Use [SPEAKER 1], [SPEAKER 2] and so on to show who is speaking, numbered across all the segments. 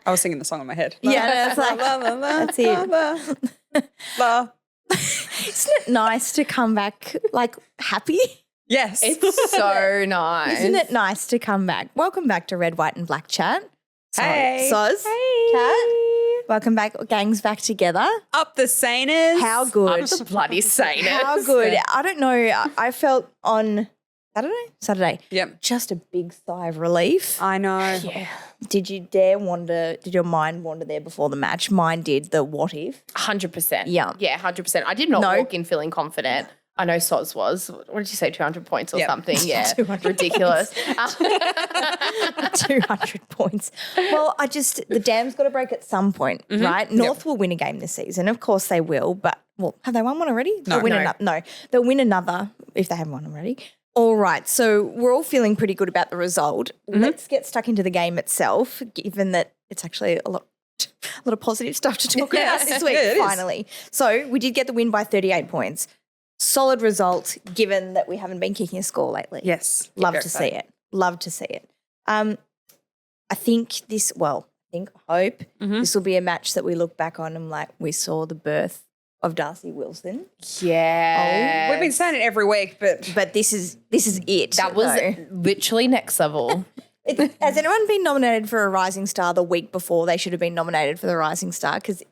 [SPEAKER 1] I was singing the song in my head.
[SPEAKER 2] Yeah, it's like, that's it. Isn't it nice to come back like happy?
[SPEAKER 1] Yes.
[SPEAKER 3] It's so nice.
[SPEAKER 2] Isn't it nice to come back? Welcome back to Red, White and Black Chat.
[SPEAKER 1] Hey.
[SPEAKER 2] Soz.
[SPEAKER 3] Hey.
[SPEAKER 2] Kat. Welcome back. Gang's back together.
[SPEAKER 1] Up the Sainers.
[SPEAKER 2] How good.
[SPEAKER 3] Up the bloody Saints.
[SPEAKER 2] How good. I don't know. I felt on Saturday.
[SPEAKER 1] Yep.
[SPEAKER 2] Just a big sigh of relief.
[SPEAKER 1] I know.
[SPEAKER 3] Yeah.
[SPEAKER 2] Did your mind wander there before the match? Mine did. The what if?
[SPEAKER 3] 100%.
[SPEAKER 2] Yeah.
[SPEAKER 3] Yeah, 100%. I did not walk in feeling confident. I know Soz was. What did you say, 200 points or something? Yeah.
[SPEAKER 2] 200
[SPEAKER 3] ridiculous.
[SPEAKER 2] 200 points. Well, the dam's got to break at some point, right? North will win a game this season. Of course they will, but, have they won one already?
[SPEAKER 1] No.
[SPEAKER 2] They'll win another if they haven't won already. All right, so we're all feeling pretty good about the result. Let's get stuck into the game itself, given that it's actually a lot of positive stuff to talk about this week, finally. So we did get the win by 38 points. Solid result, given that we haven't been kicking a score lately.
[SPEAKER 1] Yes.
[SPEAKER 2] Love to see it. Love to see it. I hope this will be a match that we look back on and like we saw the birth of Darcy Wilson.
[SPEAKER 3] Yeah.
[SPEAKER 1] We've been saying it every week, but
[SPEAKER 2] this is it.
[SPEAKER 3] That was literally next level.
[SPEAKER 2] Has anyone been nominated for a Rising Star the week before they should have been nominated for the Rising Star? Because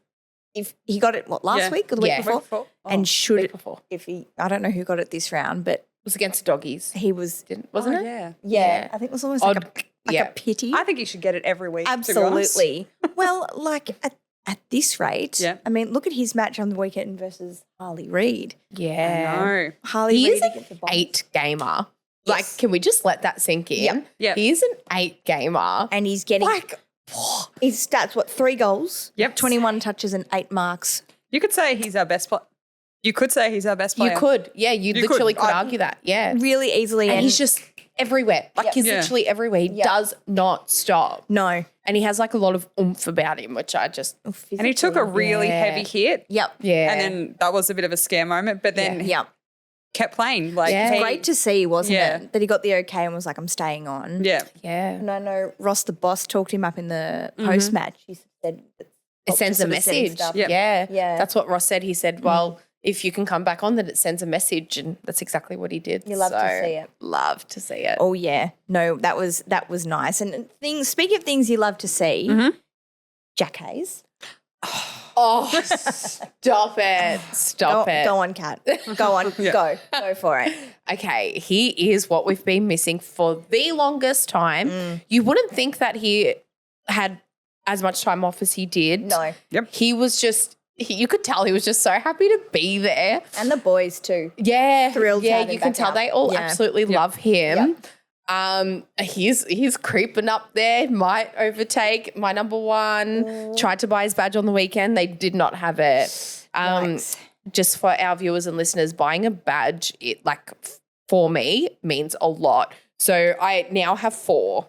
[SPEAKER 2] if he got it, last week or the week before? And
[SPEAKER 3] week before.
[SPEAKER 2] I don't know who got it this round, but
[SPEAKER 3] It was against the doggies.
[SPEAKER 2] he was,
[SPEAKER 3] Wasn't it?
[SPEAKER 1] Yeah.
[SPEAKER 2] yeah, I think it was almost like a pity.
[SPEAKER 1] I think you should get it every week. To be honest.
[SPEAKER 2] Absolutely. Well, like at this rate,
[SPEAKER 1] Yeah.
[SPEAKER 2] I mean, look at his match on the weekend versus Harley Reid.
[SPEAKER 3] Yeah.
[SPEAKER 1] No.
[SPEAKER 2] Harley
[SPEAKER 3] He
[SPEAKER 2] Reid
[SPEAKER 3] is an
[SPEAKER 2] against the Bombers.
[SPEAKER 3] 8-gamer.
[SPEAKER 2] Yes.
[SPEAKER 3] Like, can we just let that sink in?
[SPEAKER 1] Yep.
[SPEAKER 3] He is an 8-gamer.
[SPEAKER 2] And he's getting his stats, 3 goals,
[SPEAKER 1] Yep.
[SPEAKER 2] 21 touches and 8 marks.
[SPEAKER 1] You could say he's our best player. You could say he's our best player.
[SPEAKER 3] You could. Yeah, you literally could argue that. Yeah.
[SPEAKER 2] Really easily.
[SPEAKER 3] And he's just everywhere. Like, he's
[SPEAKER 1] Yeah.
[SPEAKER 3] literally everywhere. He does not stop.
[SPEAKER 2] No.
[SPEAKER 3] And he has like a lot of oomph about him, which I just
[SPEAKER 1] And he took a really heavy hit.
[SPEAKER 2] Yep.
[SPEAKER 3] yeah.
[SPEAKER 1] And then that was a bit of a scare moment, but then he
[SPEAKER 2] Yep.
[SPEAKER 1] kept playing. Like,
[SPEAKER 3] Yeah.
[SPEAKER 2] It's
[SPEAKER 1] he-
[SPEAKER 2] great to see, wasn't
[SPEAKER 1] Yeah.
[SPEAKER 2] it? That he got the okay and was like, I'm staying on.
[SPEAKER 1] Yeah.
[SPEAKER 3] yeah.
[SPEAKER 2] And I know Ross the boss talked him up in the post-match. He said
[SPEAKER 3] It sends a message.
[SPEAKER 2] stuff.
[SPEAKER 1] Yep.
[SPEAKER 3] Yeah.
[SPEAKER 2] Yeah.
[SPEAKER 3] That's what Ross said. He said, well, if you can come back on, that it sends a message. And that's exactly what he did.
[SPEAKER 2] You love to see it.
[SPEAKER 3] Love to see it.
[SPEAKER 2] Oh yeah, no, that was nice. And speaking of things you love to see, Jack Hayes.
[SPEAKER 3] Oh, stop it. Stop it.
[SPEAKER 2] Go on, Kat. Go on. Go for it.
[SPEAKER 3] Okay, he is what we've been missing for the longest time. You wouldn't think that he had as much time off as he did.
[SPEAKER 2] No,
[SPEAKER 3] He was just, you could tell he was just so happy to be there.
[SPEAKER 2] and the boys too.
[SPEAKER 3] Yeah.
[SPEAKER 2] Thrilled to
[SPEAKER 3] Yeah,
[SPEAKER 2] have him
[SPEAKER 3] you can
[SPEAKER 2] back
[SPEAKER 3] tell
[SPEAKER 2] out.
[SPEAKER 3] they all
[SPEAKER 2] Yeah.
[SPEAKER 3] absolutely love him. He's creeping up there, might overtake my number one. Tried to buy his badge on the weekend. They did not have it.
[SPEAKER 2] Nice.
[SPEAKER 3] Just for our viewers and listeners, buying a badge, it like for me means a lot. So I now have 4.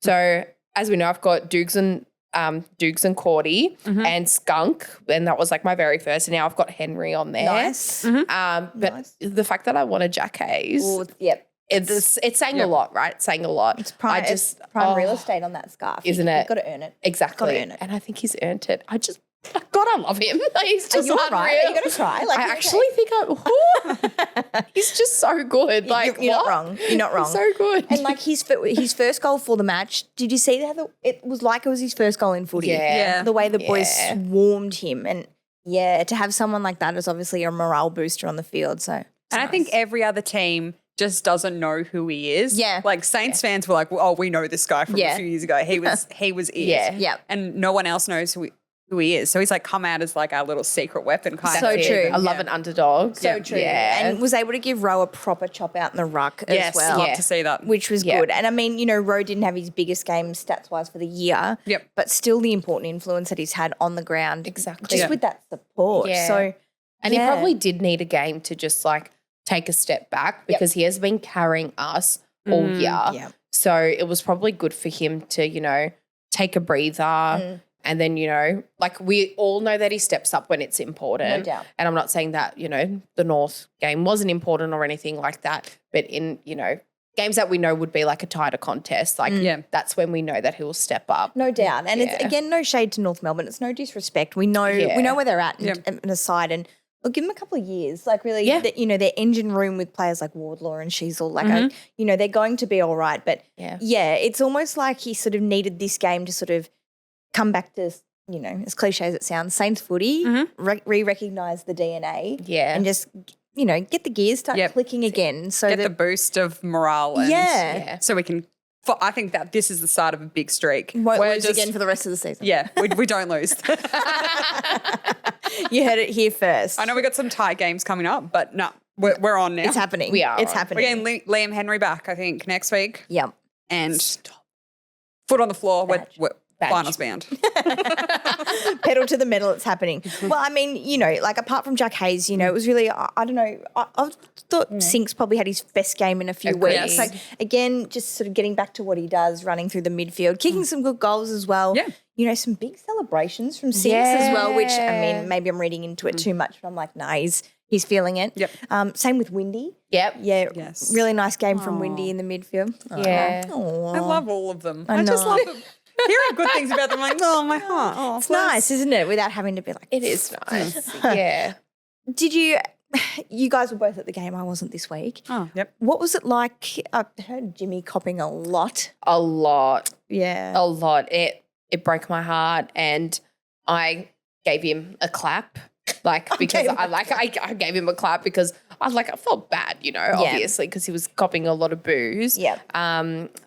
[SPEAKER 3] So as we know, I've got Dukes and Cordy and Skunk, and that was like my very first. And now I've got Henry on there.
[SPEAKER 2] Nice.
[SPEAKER 3] But the fact that I want a Jack Hayes,
[SPEAKER 2] Ooh, yep.
[SPEAKER 3] it's saying a lot, right? It's saying a lot.
[SPEAKER 2] It's prime, it's prime real estate on that scarf,
[SPEAKER 3] Isn't it?
[SPEAKER 2] You've got to earn it.
[SPEAKER 3] Exactly.
[SPEAKER 2] Gotta earn it.
[SPEAKER 3] And I think he's earned it. God, I love him. He's just
[SPEAKER 2] You're
[SPEAKER 3] unreal.
[SPEAKER 2] right. Are you going to try? Like,
[SPEAKER 3] I
[SPEAKER 2] you're
[SPEAKER 3] actually think he's just so good. Like,
[SPEAKER 2] you're not
[SPEAKER 3] what?
[SPEAKER 2] wrong. You're not wrong.
[SPEAKER 3] He's so good.
[SPEAKER 2] And like his first goal for the match, did you see how it was like it was his first goal in footy?
[SPEAKER 3] Yeah.
[SPEAKER 2] The way the boys
[SPEAKER 3] Yeah.
[SPEAKER 2] swarmed him, and to have someone like that is obviously a morale booster on the field. So,
[SPEAKER 1] And I think every other team just doesn't know who he is.
[SPEAKER 2] Yeah.
[SPEAKER 1] Like Saints fans were like, oh, we know this guy from a few years ago. He was it.
[SPEAKER 3] Yeah.
[SPEAKER 2] Yeah.
[SPEAKER 1] And no one else knows who he is. So he's like come out as like our little secret weapon kind
[SPEAKER 2] So
[SPEAKER 1] of thing.
[SPEAKER 2] true.
[SPEAKER 3] I love an underdog.
[SPEAKER 2] so true.
[SPEAKER 3] Yeah.
[SPEAKER 2] And was able to give Rowe a proper chop out in the ruck
[SPEAKER 1] Yes,
[SPEAKER 2] as well.
[SPEAKER 1] love to see that.
[SPEAKER 2] Which was
[SPEAKER 3] Yeah.
[SPEAKER 2] good. And I mean, Rowe didn't have his biggest game stats-wise for the year.
[SPEAKER 1] Yep.
[SPEAKER 2] But still the important influence that he's had on the ground.
[SPEAKER 3] Exactly.
[SPEAKER 2] Just
[SPEAKER 3] Yeah.
[SPEAKER 2] with that support.
[SPEAKER 3] Yeah.
[SPEAKER 2] So,
[SPEAKER 3] And he probably did need a game to just like take a step back because he has been carrying us all year.
[SPEAKER 2] Yeah.
[SPEAKER 3] So it was probably good for him to, take a breather. And then, like we all know that he steps up when it's important.
[SPEAKER 2] No doubt.
[SPEAKER 3] And I'm not saying that, the North game wasn't important or anything like that. But in, games that we know would be like a tighter contest, like that's when we know that he'll step up.
[SPEAKER 2] No doubt. And it's, again, no shade to North Melbourne. It's no disrespect. We know where they're at and aside, and we'll give them a couple of years. Like really, their engine room with players like Wardlaw and Sheasel, like, they're going to be all right. But, it's almost like he sort of needed this game to sort of come back to, as cliche as it sounds, Saints footy, re-recognise the DNA and just, get the gears start clicking again. So
[SPEAKER 1] get the boost of morale. And so we can I think that this is the start of a big streak.
[SPEAKER 2] Won't lose again for the rest of the season.
[SPEAKER 1] Yeah, we don't lose.
[SPEAKER 2] You heard it here first.
[SPEAKER 1] I know we got some tight games coming up, but no, we're on now.
[SPEAKER 2] It's happening.
[SPEAKER 3] We are.
[SPEAKER 2] It's
[SPEAKER 3] on.
[SPEAKER 2] happening.
[SPEAKER 1] We're getting Liam Henry back, I think, next week.
[SPEAKER 2] Yep.
[SPEAKER 1] And foot on the floor. We're finals bound.
[SPEAKER 2] Pedal to the metal, it's happening. Well, I mean, like apart from Jack Hayes, it was really, I don't know, I thought Sinks probably had his best game in a few weeks. Like, again, just sort of getting back to what he does, running through the midfield, kicking some good goals as well.
[SPEAKER 1] Yeah.
[SPEAKER 2] Some big celebrations from Sinks as well, which, I mean, maybe I'm reading into it too much, but I'm like, nah, he's feeling it.
[SPEAKER 1] Yep.
[SPEAKER 2] Same with Windy.
[SPEAKER 3] Yep.
[SPEAKER 2] Yeah.
[SPEAKER 1] Yes.
[SPEAKER 2] Really nice game from Windy in the midfield.
[SPEAKER 3] Yeah.
[SPEAKER 2] Aww.
[SPEAKER 1] I love all of them.
[SPEAKER 2] I
[SPEAKER 1] just
[SPEAKER 2] know.
[SPEAKER 1] love them. Hearing good things about them, like, oh, my heart. Oh,
[SPEAKER 2] It's nice, isn't it? Without having to be like,
[SPEAKER 3] It is nice. Yeah.
[SPEAKER 2] Did you guys were both at the game. I wasn't this week.
[SPEAKER 1] Oh, yep.
[SPEAKER 2] What was it like? I heard Jimmy copping a lot.
[SPEAKER 3] A lot.
[SPEAKER 2] Yeah.
[SPEAKER 3] A lot. It broke my heart, and I gave him a clap. Because I gave him a clap because I felt bad, obviously, because he was copping a lot of booze.
[SPEAKER 2] Yeah.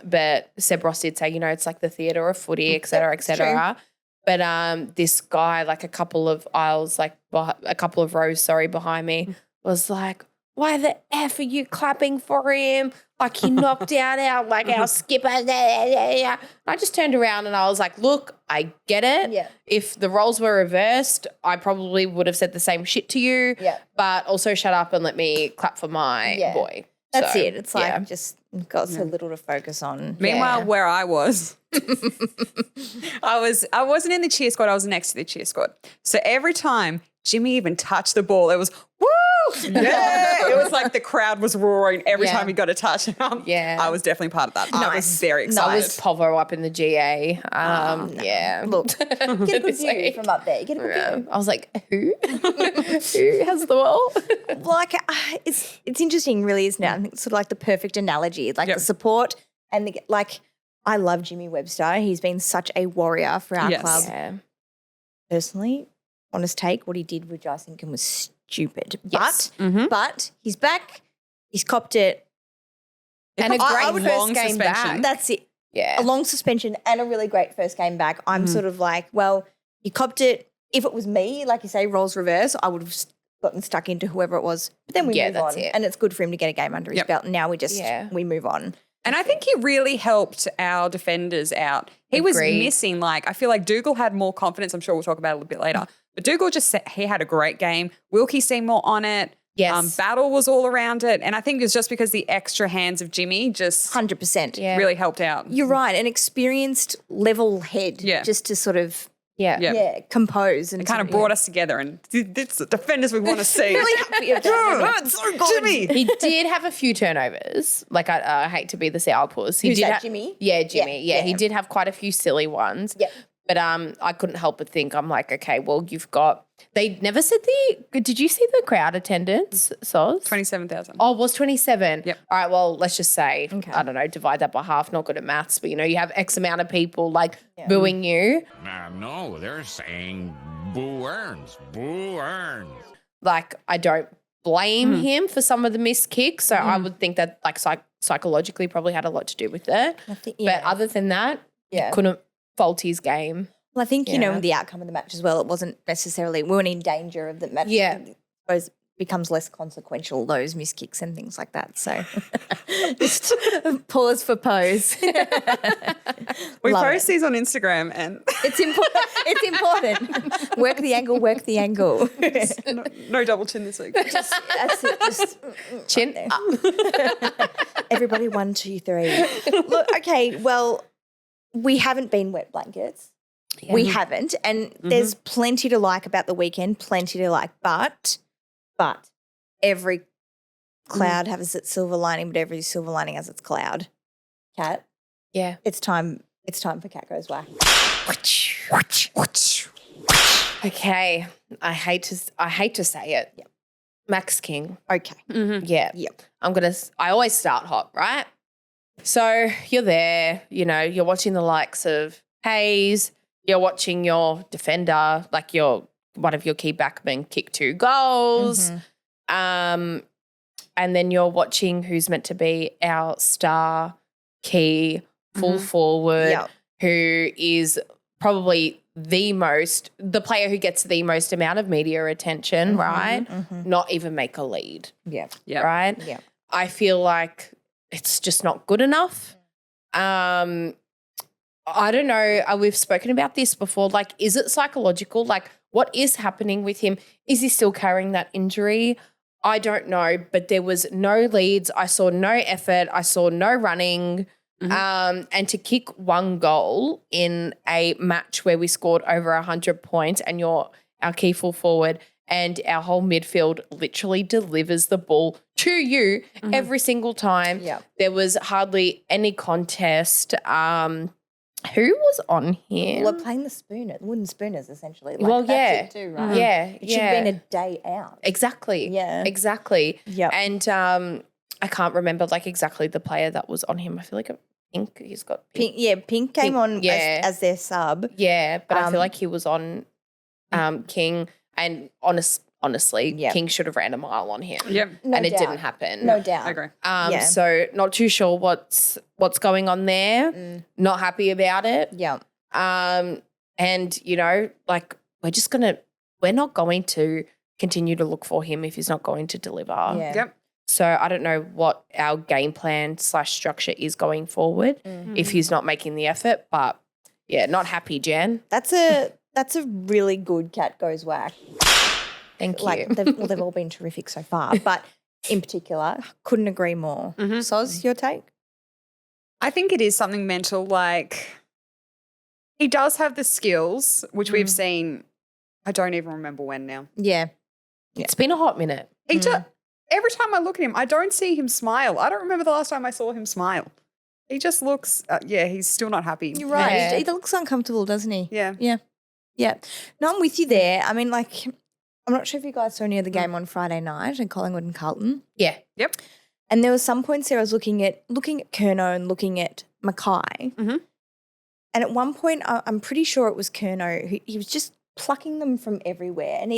[SPEAKER 3] But Seb Ross did say, it's like the theatre of footy, et cetera, et cetera. But this guy, like a couple of aisles, a couple of rows, behind me, was like, why the F are you clapping for him? Like he knocked out our skipper. I just turned around and I was like, look, I get it.
[SPEAKER 2] Yeah.
[SPEAKER 3] If the roles were reversed, I probably would have said the same shit to you.
[SPEAKER 2] Yeah.
[SPEAKER 3] But also shut up and let me clap for my boy.
[SPEAKER 2] That's
[SPEAKER 3] So,
[SPEAKER 2] it. It's like just got so little to focus on.
[SPEAKER 1] Meanwhile, where I was, I wasn't in the cheer squad. I was next to the cheer squad. So every time Jimmy even touched the ball, it was, woo! Yeah. It was like the crowd was roaring every time he got a touch.
[SPEAKER 3] Yeah.
[SPEAKER 1] I was definitely part of that. I was very
[SPEAKER 3] I
[SPEAKER 1] excited.
[SPEAKER 3] was Povo up in the GA. Yeah.
[SPEAKER 2] Look, get a good view from up there. Get a good view.
[SPEAKER 3] I was like, who? Who has the ball?
[SPEAKER 2] Like it's interesting, really, isn't it? I think it's sort of like the perfect analogy, like the support and I love Jimmy Webster. He's been such a warrior for our club.
[SPEAKER 3] Yeah.
[SPEAKER 2] Personally, honest take, what he did with Jai Sinkin was stupid.
[SPEAKER 3] Yes.
[SPEAKER 2] But he's back. He's copped it.
[SPEAKER 3] And a great
[SPEAKER 1] would
[SPEAKER 3] first
[SPEAKER 1] long
[SPEAKER 3] game
[SPEAKER 1] suspension.
[SPEAKER 3] back.
[SPEAKER 2] That's it.
[SPEAKER 3] Yeah.
[SPEAKER 2] A long suspension and a really great first game back. I'm sort of like, well, you copped it. If it was me, like you say, roles reverse, I would have gotten stuck into whoever it was. But then we move on.
[SPEAKER 3] it.
[SPEAKER 2] And it's good for him to get a game under his belt. And now we move on.
[SPEAKER 1] And I think he really helped our defenders out. He was
[SPEAKER 3] Agreed.
[SPEAKER 1] missing, I feel like Dougal had more confidence. I'm sure we'll talk about it a little bit later. But Dougal he had a great game. Wilkie seemed more on it.
[SPEAKER 3] Yes.
[SPEAKER 1] Battle was all around it. And I think it's just because the extra hands of Jimmy just
[SPEAKER 2] 100%.
[SPEAKER 3] Yeah.
[SPEAKER 1] really helped out.
[SPEAKER 2] You're right. An experienced level head just to sort of compose. And
[SPEAKER 1] It kind of brought us together, and it's the defenders we want to see.
[SPEAKER 2] really happy about it.
[SPEAKER 1] It's so good. Jimmy.
[SPEAKER 3] He did have a few turnovers. I hate to be the sourpuss.
[SPEAKER 2] Who's that, Jimmy?
[SPEAKER 3] Yeah, Jimmy.
[SPEAKER 2] Yeah.
[SPEAKER 3] He did have quite a few silly ones.
[SPEAKER 2] Yep.
[SPEAKER 3] But I couldn't help but think, I'm like, okay, well, you've got – they never said did you see the crowd attendance, Soz?
[SPEAKER 1] 27,000.
[SPEAKER 3] Oh, it was 27.
[SPEAKER 1] Yep.
[SPEAKER 3] All right, well, let's just say, I don't know, divide that by half, not good at maths, but, you have X amount of people, booing you.
[SPEAKER 4] No, they're saying boo earns, boo earns.
[SPEAKER 3] I don't blame him for some of the missed kicks, so I would think that, psychologically probably had a lot to do with it. But other than that, couldn't fault his game.
[SPEAKER 2] Well, I think, the outcome of the match as well, it wasn't necessarily, we weren't in danger of the match.
[SPEAKER 3] Yeah.
[SPEAKER 2] I suppose it becomes less consequential, those missed kicks and things like that. So just pause for pose.
[SPEAKER 1] We
[SPEAKER 2] Love
[SPEAKER 1] post these on Instagram, and
[SPEAKER 2] It's important. It's important. Work the angle, work the angle.
[SPEAKER 1] no double chin this week.
[SPEAKER 2] That's it. Just
[SPEAKER 3] Chin
[SPEAKER 2] everybody 1, 2, 3. Look, okay, well, we haven't been wet blankets.
[SPEAKER 3] Yeah.
[SPEAKER 2] We haven't. And there's plenty to like about the weekend, plenty to like. But every Cloud has its silver lining, but every silver lining has its cloud. Cat,
[SPEAKER 3] Yeah.
[SPEAKER 2] it's time for Cat Goes Whack.
[SPEAKER 3] Okay. I hate to say it.
[SPEAKER 2] Yep.
[SPEAKER 3] Max King.
[SPEAKER 2] Okay.
[SPEAKER 3] Yeah.
[SPEAKER 2] Yep.
[SPEAKER 3] I always start hot, right? So you're there, you're watching the likes of Hayes, you're watching your defender, like one of your key backmen kick 2 goals. And then you're watching who's meant to be our star key full forward,
[SPEAKER 2] Yep.
[SPEAKER 3] who is probably the player who gets the most amount of media attention, right? Not even make a lead,
[SPEAKER 2] Yeah.
[SPEAKER 1] Yeah.
[SPEAKER 3] right?
[SPEAKER 2] Yeah.
[SPEAKER 3] I feel like it's just not good enough. I don't know. We've spoken about this before. Like, is it psychological? Like, what is happening with him? Is he still carrying that injury? I don't know, but there was no leads. I saw no effort. I saw no running. And to kick 1 goal in a match where we scored over 100 points and you're our key full forward and our whole midfield literally delivers the ball to you every single time.
[SPEAKER 2] Yeah.
[SPEAKER 3] There was hardly any contest. Who was on here?
[SPEAKER 2] We're playing the wooden spooners essentially. Like,
[SPEAKER 3] Well,
[SPEAKER 2] that's it too, right?
[SPEAKER 3] Yeah,
[SPEAKER 2] It should have been a day out.
[SPEAKER 3] Exactly.
[SPEAKER 2] Yeah.
[SPEAKER 3] Exactly.
[SPEAKER 2] Yep.
[SPEAKER 3] And I can't remember like exactly the player that was on him. I feel like Pink. He's got Pink.
[SPEAKER 2] Pink came
[SPEAKER 3] Pink,
[SPEAKER 2] on
[SPEAKER 3] yeah.
[SPEAKER 2] as their sub.
[SPEAKER 3] Yeah, but I feel like he was on King, and honestly,
[SPEAKER 2] Yep.
[SPEAKER 3] King should have ran a mile on him.
[SPEAKER 1] Yep.
[SPEAKER 2] No
[SPEAKER 3] and it
[SPEAKER 2] doubt.
[SPEAKER 3] didn't happen.
[SPEAKER 2] No doubt.
[SPEAKER 1] I agree.
[SPEAKER 2] Yeah.
[SPEAKER 3] So not too sure what's going on there. Not happy about it.
[SPEAKER 2] Yeah.
[SPEAKER 3] And like we're not going to continue to look for him if he's not going to deliver.
[SPEAKER 2] Yeah.
[SPEAKER 1] Yep.
[SPEAKER 3] So I don't know what our game plan / structure is going forward if he's not making the effort, but yeah, not happy, Jan.
[SPEAKER 2] That's a really good Cat Goes Whack.
[SPEAKER 3] Thank you.
[SPEAKER 2] Like they've all been terrific so far, but in particular, couldn't agree more. Soz, your take?
[SPEAKER 1] I think it is something mental. Like, he does have the skills, which we've seen. I don't even remember when now.
[SPEAKER 2] Yeah.
[SPEAKER 3] It's been a hot minute.
[SPEAKER 1] He every time I look at him, I don't see him smile. I don't remember the last time I saw him smile. He just looks, he's still not happy.
[SPEAKER 2] You're right.
[SPEAKER 3] Yeah.
[SPEAKER 2] He looks uncomfortable, doesn't he?
[SPEAKER 1] Yeah.
[SPEAKER 2] Yeah. Yeah. No, I'm with you there. I mean, like, I'm not sure if you guys saw any of the game on Friday night in Collingwood and Carlton.
[SPEAKER 3] Yeah.
[SPEAKER 1] Yep.
[SPEAKER 2] And there was some points there I was looking at Curnow and looking at Mackay.
[SPEAKER 1] Mhm.
[SPEAKER 2] And at one point, I'm pretty sure it was Curnow who he was just plucking them from everywhere. And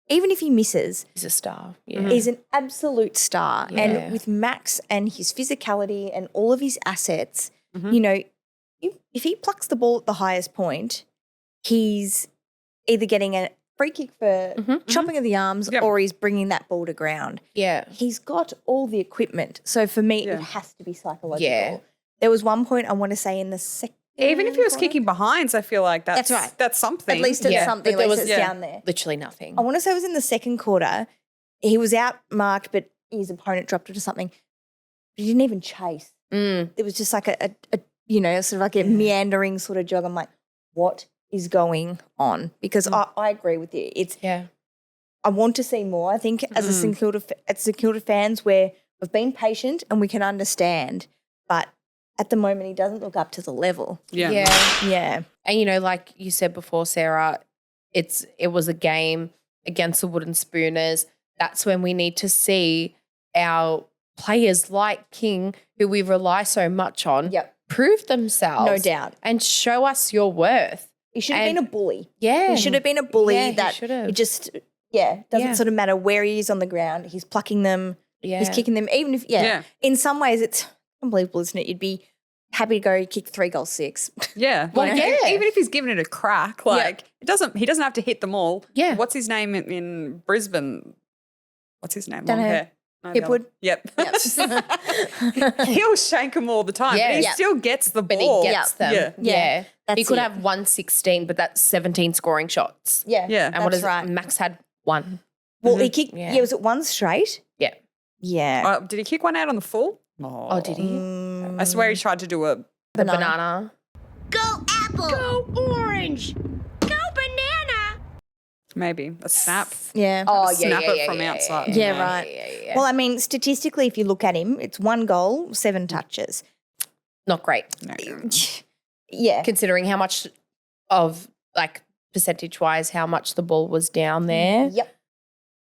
[SPEAKER 2] even if he misses,
[SPEAKER 3] He's a star. Yeah.
[SPEAKER 2] he's an absolute star.
[SPEAKER 3] Yeah.
[SPEAKER 2] And with Max and his physicality and all of his assets, if he plucks the ball at the highest point, he's either getting a free kick for chopping of the arms or he's bringing that ball to ground.
[SPEAKER 3] Yeah.
[SPEAKER 2] He's got all the equipment. So for me, it has to be psychological.
[SPEAKER 3] Yeah.
[SPEAKER 2] There was one point I want to say in the second.
[SPEAKER 1] Even if he was
[SPEAKER 2] quarter.
[SPEAKER 1] kicking behinds, I feel like that's
[SPEAKER 2] right.
[SPEAKER 1] That's something.
[SPEAKER 2] At least it's
[SPEAKER 3] Yeah,
[SPEAKER 2] something.
[SPEAKER 3] but there
[SPEAKER 2] At least
[SPEAKER 3] was-
[SPEAKER 2] it's
[SPEAKER 1] yeah.
[SPEAKER 2] down there.
[SPEAKER 3] Literally nothing.
[SPEAKER 2] I want to say it was in the second quarter. He was outmarked, but his opponent dropped it or something. But he didn't even chase. It was just like a sort of like a meandering sort of jog. I'm like, what is going on? Because I agree with you. I want to see more. I think as a St Kilda fans, we've been patient and we can understand, but at the moment he doesn't look up to the level.
[SPEAKER 1] Yeah.
[SPEAKER 2] Yeah.
[SPEAKER 3] And like you said before, Sarah, it was a game against the Wooden Spooners. That's when we need to see our players like King, who we rely so much on, prove themselves.
[SPEAKER 2] No doubt.
[SPEAKER 3] And show us your worth.
[SPEAKER 2] He should have been a bully.
[SPEAKER 3] Yeah.
[SPEAKER 2] He should have been a bully
[SPEAKER 3] Yeah, he
[SPEAKER 2] that
[SPEAKER 3] should have.
[SPEAKER 2] it just doesn't sort of matter where he is on the ground. He's plucking them.
[SPEAKER 3] Yeah.
[SPEAKER 2] He's kicking them. Even if in some ways it's unbelievable, isn't it? You'd be happy to go kick 3 goals 6.
[SPEAKER 1] Yeah.
[SPEAKER 3] Well,
[SPEAKER 1] Like,
[SPEAKER 3] yeah.
[SPEAKER 1] even if he's giving it a crack, like he doesn't have to hit them all.
[SPEAKER 3] Yeah.
[SPEAKER 1] What's his name in Brisbane? What's his name?
[SPEAKER 2] Don't
[SPEAKER 1] Long
[SPEAKER 2] know.
[SPEAKER 1] hair. No,
[SPEAKER 2] Hipwood?
[SPEAKER 1] Yep. He'll shank them all the time.
[SPEAKER 3] Yeah.
[SPEAKER 1] But he
[SPEAKER 3] Yeah.
[SPEAKER 1] still gets the
[SPEAKER 3] But
[SPEAKER 1] ball.
[SPEAKER 3] he gets them.
[SPEAKER 1] Yeah.
[SPEAKER 3] Yeah.
[SPEAKER 2] That's
[SPEAKER 3] He could
[SPEAKER 2] it.
[SPEAKER 3] have 116, but that's 17 scoring shots.
[SPEAKER 2] Yeah.
[SPEAKER 1] Yeah.
[SPEAKER 3] And what
[SPEAKER 2] that's
[SPEAKER 3] is
[SPEAKER 2] right.
[SPEAKER 3] it? Max had 1.
[SPEAKER 2] Well, he kicked.
[SPEAKER 3] Yeah.
[SPEAKER 2] Yeah, was it one straight?
[SPEAKER 3] Yeah.
[SPEAKER 2] Yeah.
[SPEAKER 1] Did he kick one out on the full?
[SPEAKER 3] Oh, did he?
[SPEAKER 1] I swear he tried to do a
[SPEAKER 3] The banana.
[SPEAKER 5] Go apple. Go orange. Go banana.
[SPEAKER 1] Maybe a snap.
[SPEAKER 2] Yeah.
[SPEAKER 3] Oh,
[SPEAKER 1] Snap it from outside.
[SPEAKER 2] Yeah, right.
[SPEAKER 3] Yeah.
[SPEAKER 2] Well, I mean, statistically, if you look at him, it's 1 goal, 7 touches.
[SPEAKER 3] Not great.
[SPEAKER 2] Yeah.
[SPEAKER 3] Considering how much of, like, percentage-wise, how much the ball was down there.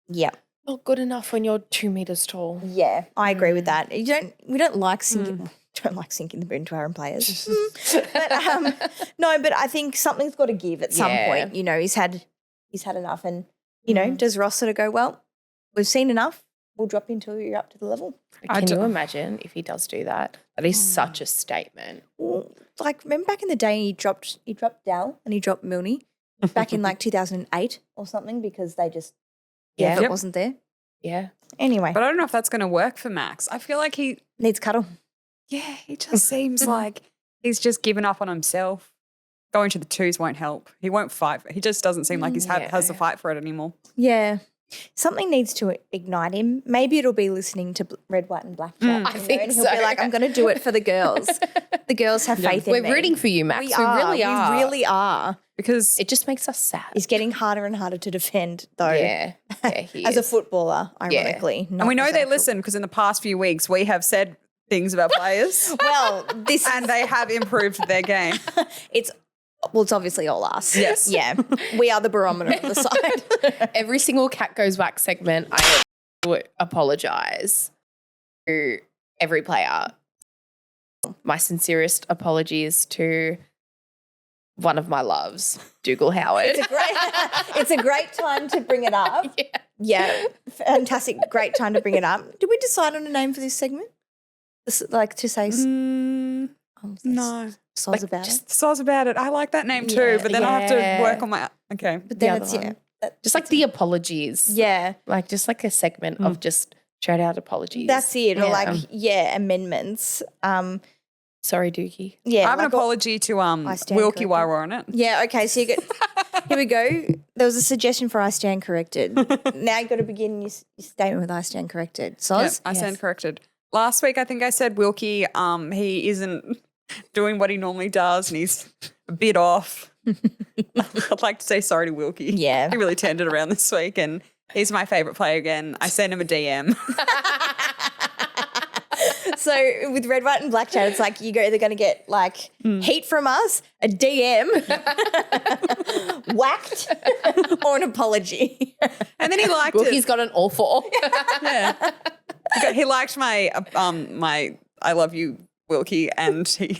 [SPEAKER 2] Yep.
[SPEAKER 3] Not good enough when you're 2 meters tall.
[SPEAKER 2] Yeah, I agree with that. We don't like sinking. Don't like sinking the boot into our own players. But no, but I think something's got to give at some point. You know, he's had enough, and you know, does Ross sort of go, well, we've seen enough. We'll drop you until you're up to the level.
[SPEAKER 3] Can you imagine if he does do that? That is such a statement.
[SPEAKER 2] Well, like, remember back in the day, he dropped Dal and he dropped Milne back in like 2008 or something because they just it wasn't there.
[SPEAKER 3] Yeah.
[SPEAKER 2] Anyway,
[SPEAKER 1] But I don't know if that's going to work for Max. I feel like he
[SPEAKER 2] needs cuddle.
[SPEAKER 1] just seems like he's just given up on himself. Going to the twos won't help. He won't fight. He just doesn't seem like has the fight for it anymore.
[SPEAKER 2] Yeah. Something needs to ignite him. Maybe it'll be listening to Red, White and Black Chat.
[SPEAKER 3] I think
[SPEAKER 2] and he'll
[SPEAKER 3] so.
[SPEAKER 2] be like, I'm going to do it for the girls. The girls have faith in me.
[SPEAKER 3] We're rooting for you, Max. We really are.
[SPEAKER 2] We really are.
[SPEAKER 1] Because
[SPEAKER 3] It just makes us sad.
[SPEAKER 2] He's getting harder and harder to defend, though.
[SPEAKER 3] Yeah. He
[SPEAKER 2] As a
[SPEAKER 3] is.
[SPEAKER 2] footballer, ironically.
[SPEAKER 1] and we know they listen because in the past few weeks we have said things about players
[SPEAKER 2] Well, this
[SPEAKER 1] and they have improved their game.
[SPEAKER 2] it's obviously all us.
[SPEAKER 1] Yes.
[SPEAKER 2] Yeah. We are the barometer of the side.
[SPEAKER 3] Every single Cat Goes Whack segment, I would apologise to every player. My sincerest apologies to one of my loves, Dougal Howard.
[SPEAKER 2] It's a great time to bring it up. Yeah. Fantastic. Great time to bring it up. Did we decide on a name for this segment? Like to say
[SPEAKER 1] No.
[SPEAKER 2] soz about it?
[SPEAKER 1] Just soz about it. I like that name too, but then I have to work on my okay.
[SPEAKER 2] But then
[SPEAKER 3] other
[SPEAKER 2] it's,
[SPEAKER 3] one. Just like the apologies.
[SPEAKER 2] yeah.
[SPEAKER 3] Like just like a segment of just shout out apologies.
[SPEAKER 2] That's it. Or
[SPEAKER 3] Yeah.
[SPEAKER 2] like, amendments.
[SPEAKER 3] Sorry, Dookie.
[SPEAKER 2] Yeah.
[SPEAKER 1] I have an
[SPEAKER 2] like
[SPEAKER 1] apology to
[SPEAKER 2] stand
[SPEAKER 1] Wilkie
[SPEAKER 2] corrected.
[SPEAKER 1] while we're on it.
[SPEAKER 2] Yeah, okay. So you get here we go. There was a suggestion for I stand corrected. Now you got to begin your statement with I stand corrected. Soz?
[SPEAKER 1] I stand corrected. Last week I think I said Wilkie, he isn't doing what he normally does and he's a bit off. I'd like to say sorry to Wilkie.
[SPEAKER 2] Yeah.
[SPEAKER 1] He really turned it around this week and he's my favourite player again. I sent him a DM.
[SPEAKER 2] So with Red, White and Black Chat, it's like you're either going to get like heat from us, a DM, whacked, or an apology.
[SPEAKER 1] And then he liked
[SPEAKER 3] Wilkie's
[SPEAKER 1] it.
[SPEAKER 3] got an all four.
[SPEAKER 1] He liked my my I love you, Wilkie, and he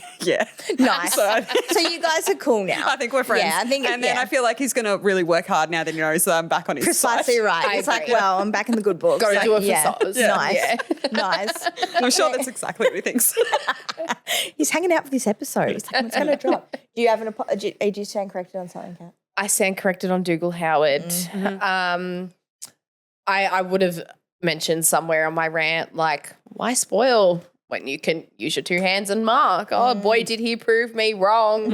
[SPEAKER 2] Nice.
[SPEAKER 1] So
[SPEAKER 2] So you guys are cool now.
[SPEAKER 1] I think we're friends.
[SPEAKER 2] Yeah, I think
[SPEAKER 1] and then I feel like he's going to really work hard now that he knows that I'm back on his
[SPEAKER 2] Precisely
[SPEAKER 1] side.
[SPEAKER 2] right.
[SPEAKER 3] I
[SPEAKER 2] It's like,
[SPEAKER 3] agree.
[SPEAKER 2] well, I'm back in the good books.
[SPEAKER 3] Gotta
[SPEAKER 2] Like,
[SPEAKER 3] do it for
[SPEAKER 2] yeah.
[SPEAKER 3] Soz.
[SPEAKER 2] Nice.
[SPEAKER 3] Yeah.
[SPEAKER 2] Nice.
[SPEAKER 1] I'm sure that's exactly what he thinks.
[SPEAKER 2] He's hanging out for this episode. He's like, what's going to drop? Do you have an apology? Do you stand corrected on something, Kat?
[SPEAKER 3] I stand corrected on Dougal Howard. I would have mentioned somewhere on my rant, like, why spoil when you can use your two hands and mark? Oh, boy, did he prove me wrong.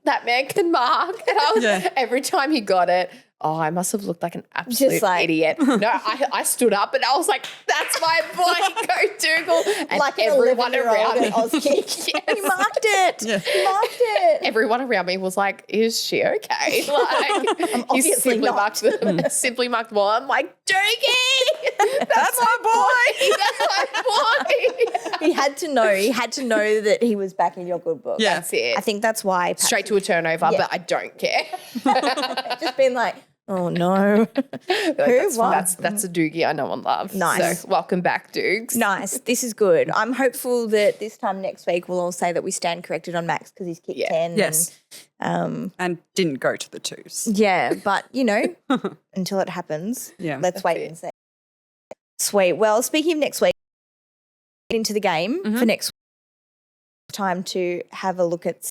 [SPEAKER 3] That man can mark. And I was, every time he got it, I must have looked like an absolute idiot. No, I stood up and I was like, that's my boy, go Dougal. And
[SPEAKER 2] Like an
[SPEAKER 3] everyone
[SPEAKER 2] 11-year-old
[SPEAKER 3] around me,
[SPEAKER 2] at Auskick.
[SPEAKER 3] Yes.
[SPEAKER 2] He marked it. He marked it.
[SPEAKER 3] everyone around me was like, is she okay? Like, he
[SPEAKER 2] obviously
[SPEAKER 3] simply marked the ball. I'm like, Doogie!
[SPEAKER 1] That's my boy.
[SPEAKER 3] That's my boy.
[SPEAKER 2] He had to know. He had to know that he was back in your good book.
[SPEAKER 1] Yeah.
[SPEAKER 3] That's it.
[SPEAKER 2] I think that's why.
[SPEAKER 3] Straight to a turnover, but I don't care.
[SPEAKER 2] Just been like, oh no.
[SPEAKER 3] That's,
[SPEAKER 2] What?
[SPEAKER 3] that's a Doogie I know and love.
[SPEAKER 2] Nice.
[SPEAKER 3] So welcome back, Doogs.
[SPEAKER 2] Nice. This is good. I'm hopeful that this time next week we'll all say that we stand corrected on Max because he's kicked 10.
[SPEAKER 1] Yes.
[SPEAKER 2] And,
[SPEAKER 1] And didn't go to the twos.
[SPEAKER 2] yeah, but you know, until it happens,
[SPEAKER 1] Yeah.
[SPEAKER 2] let's wait and see. Sweet. Well, speaking of next week, into the game for next week, time to have a look at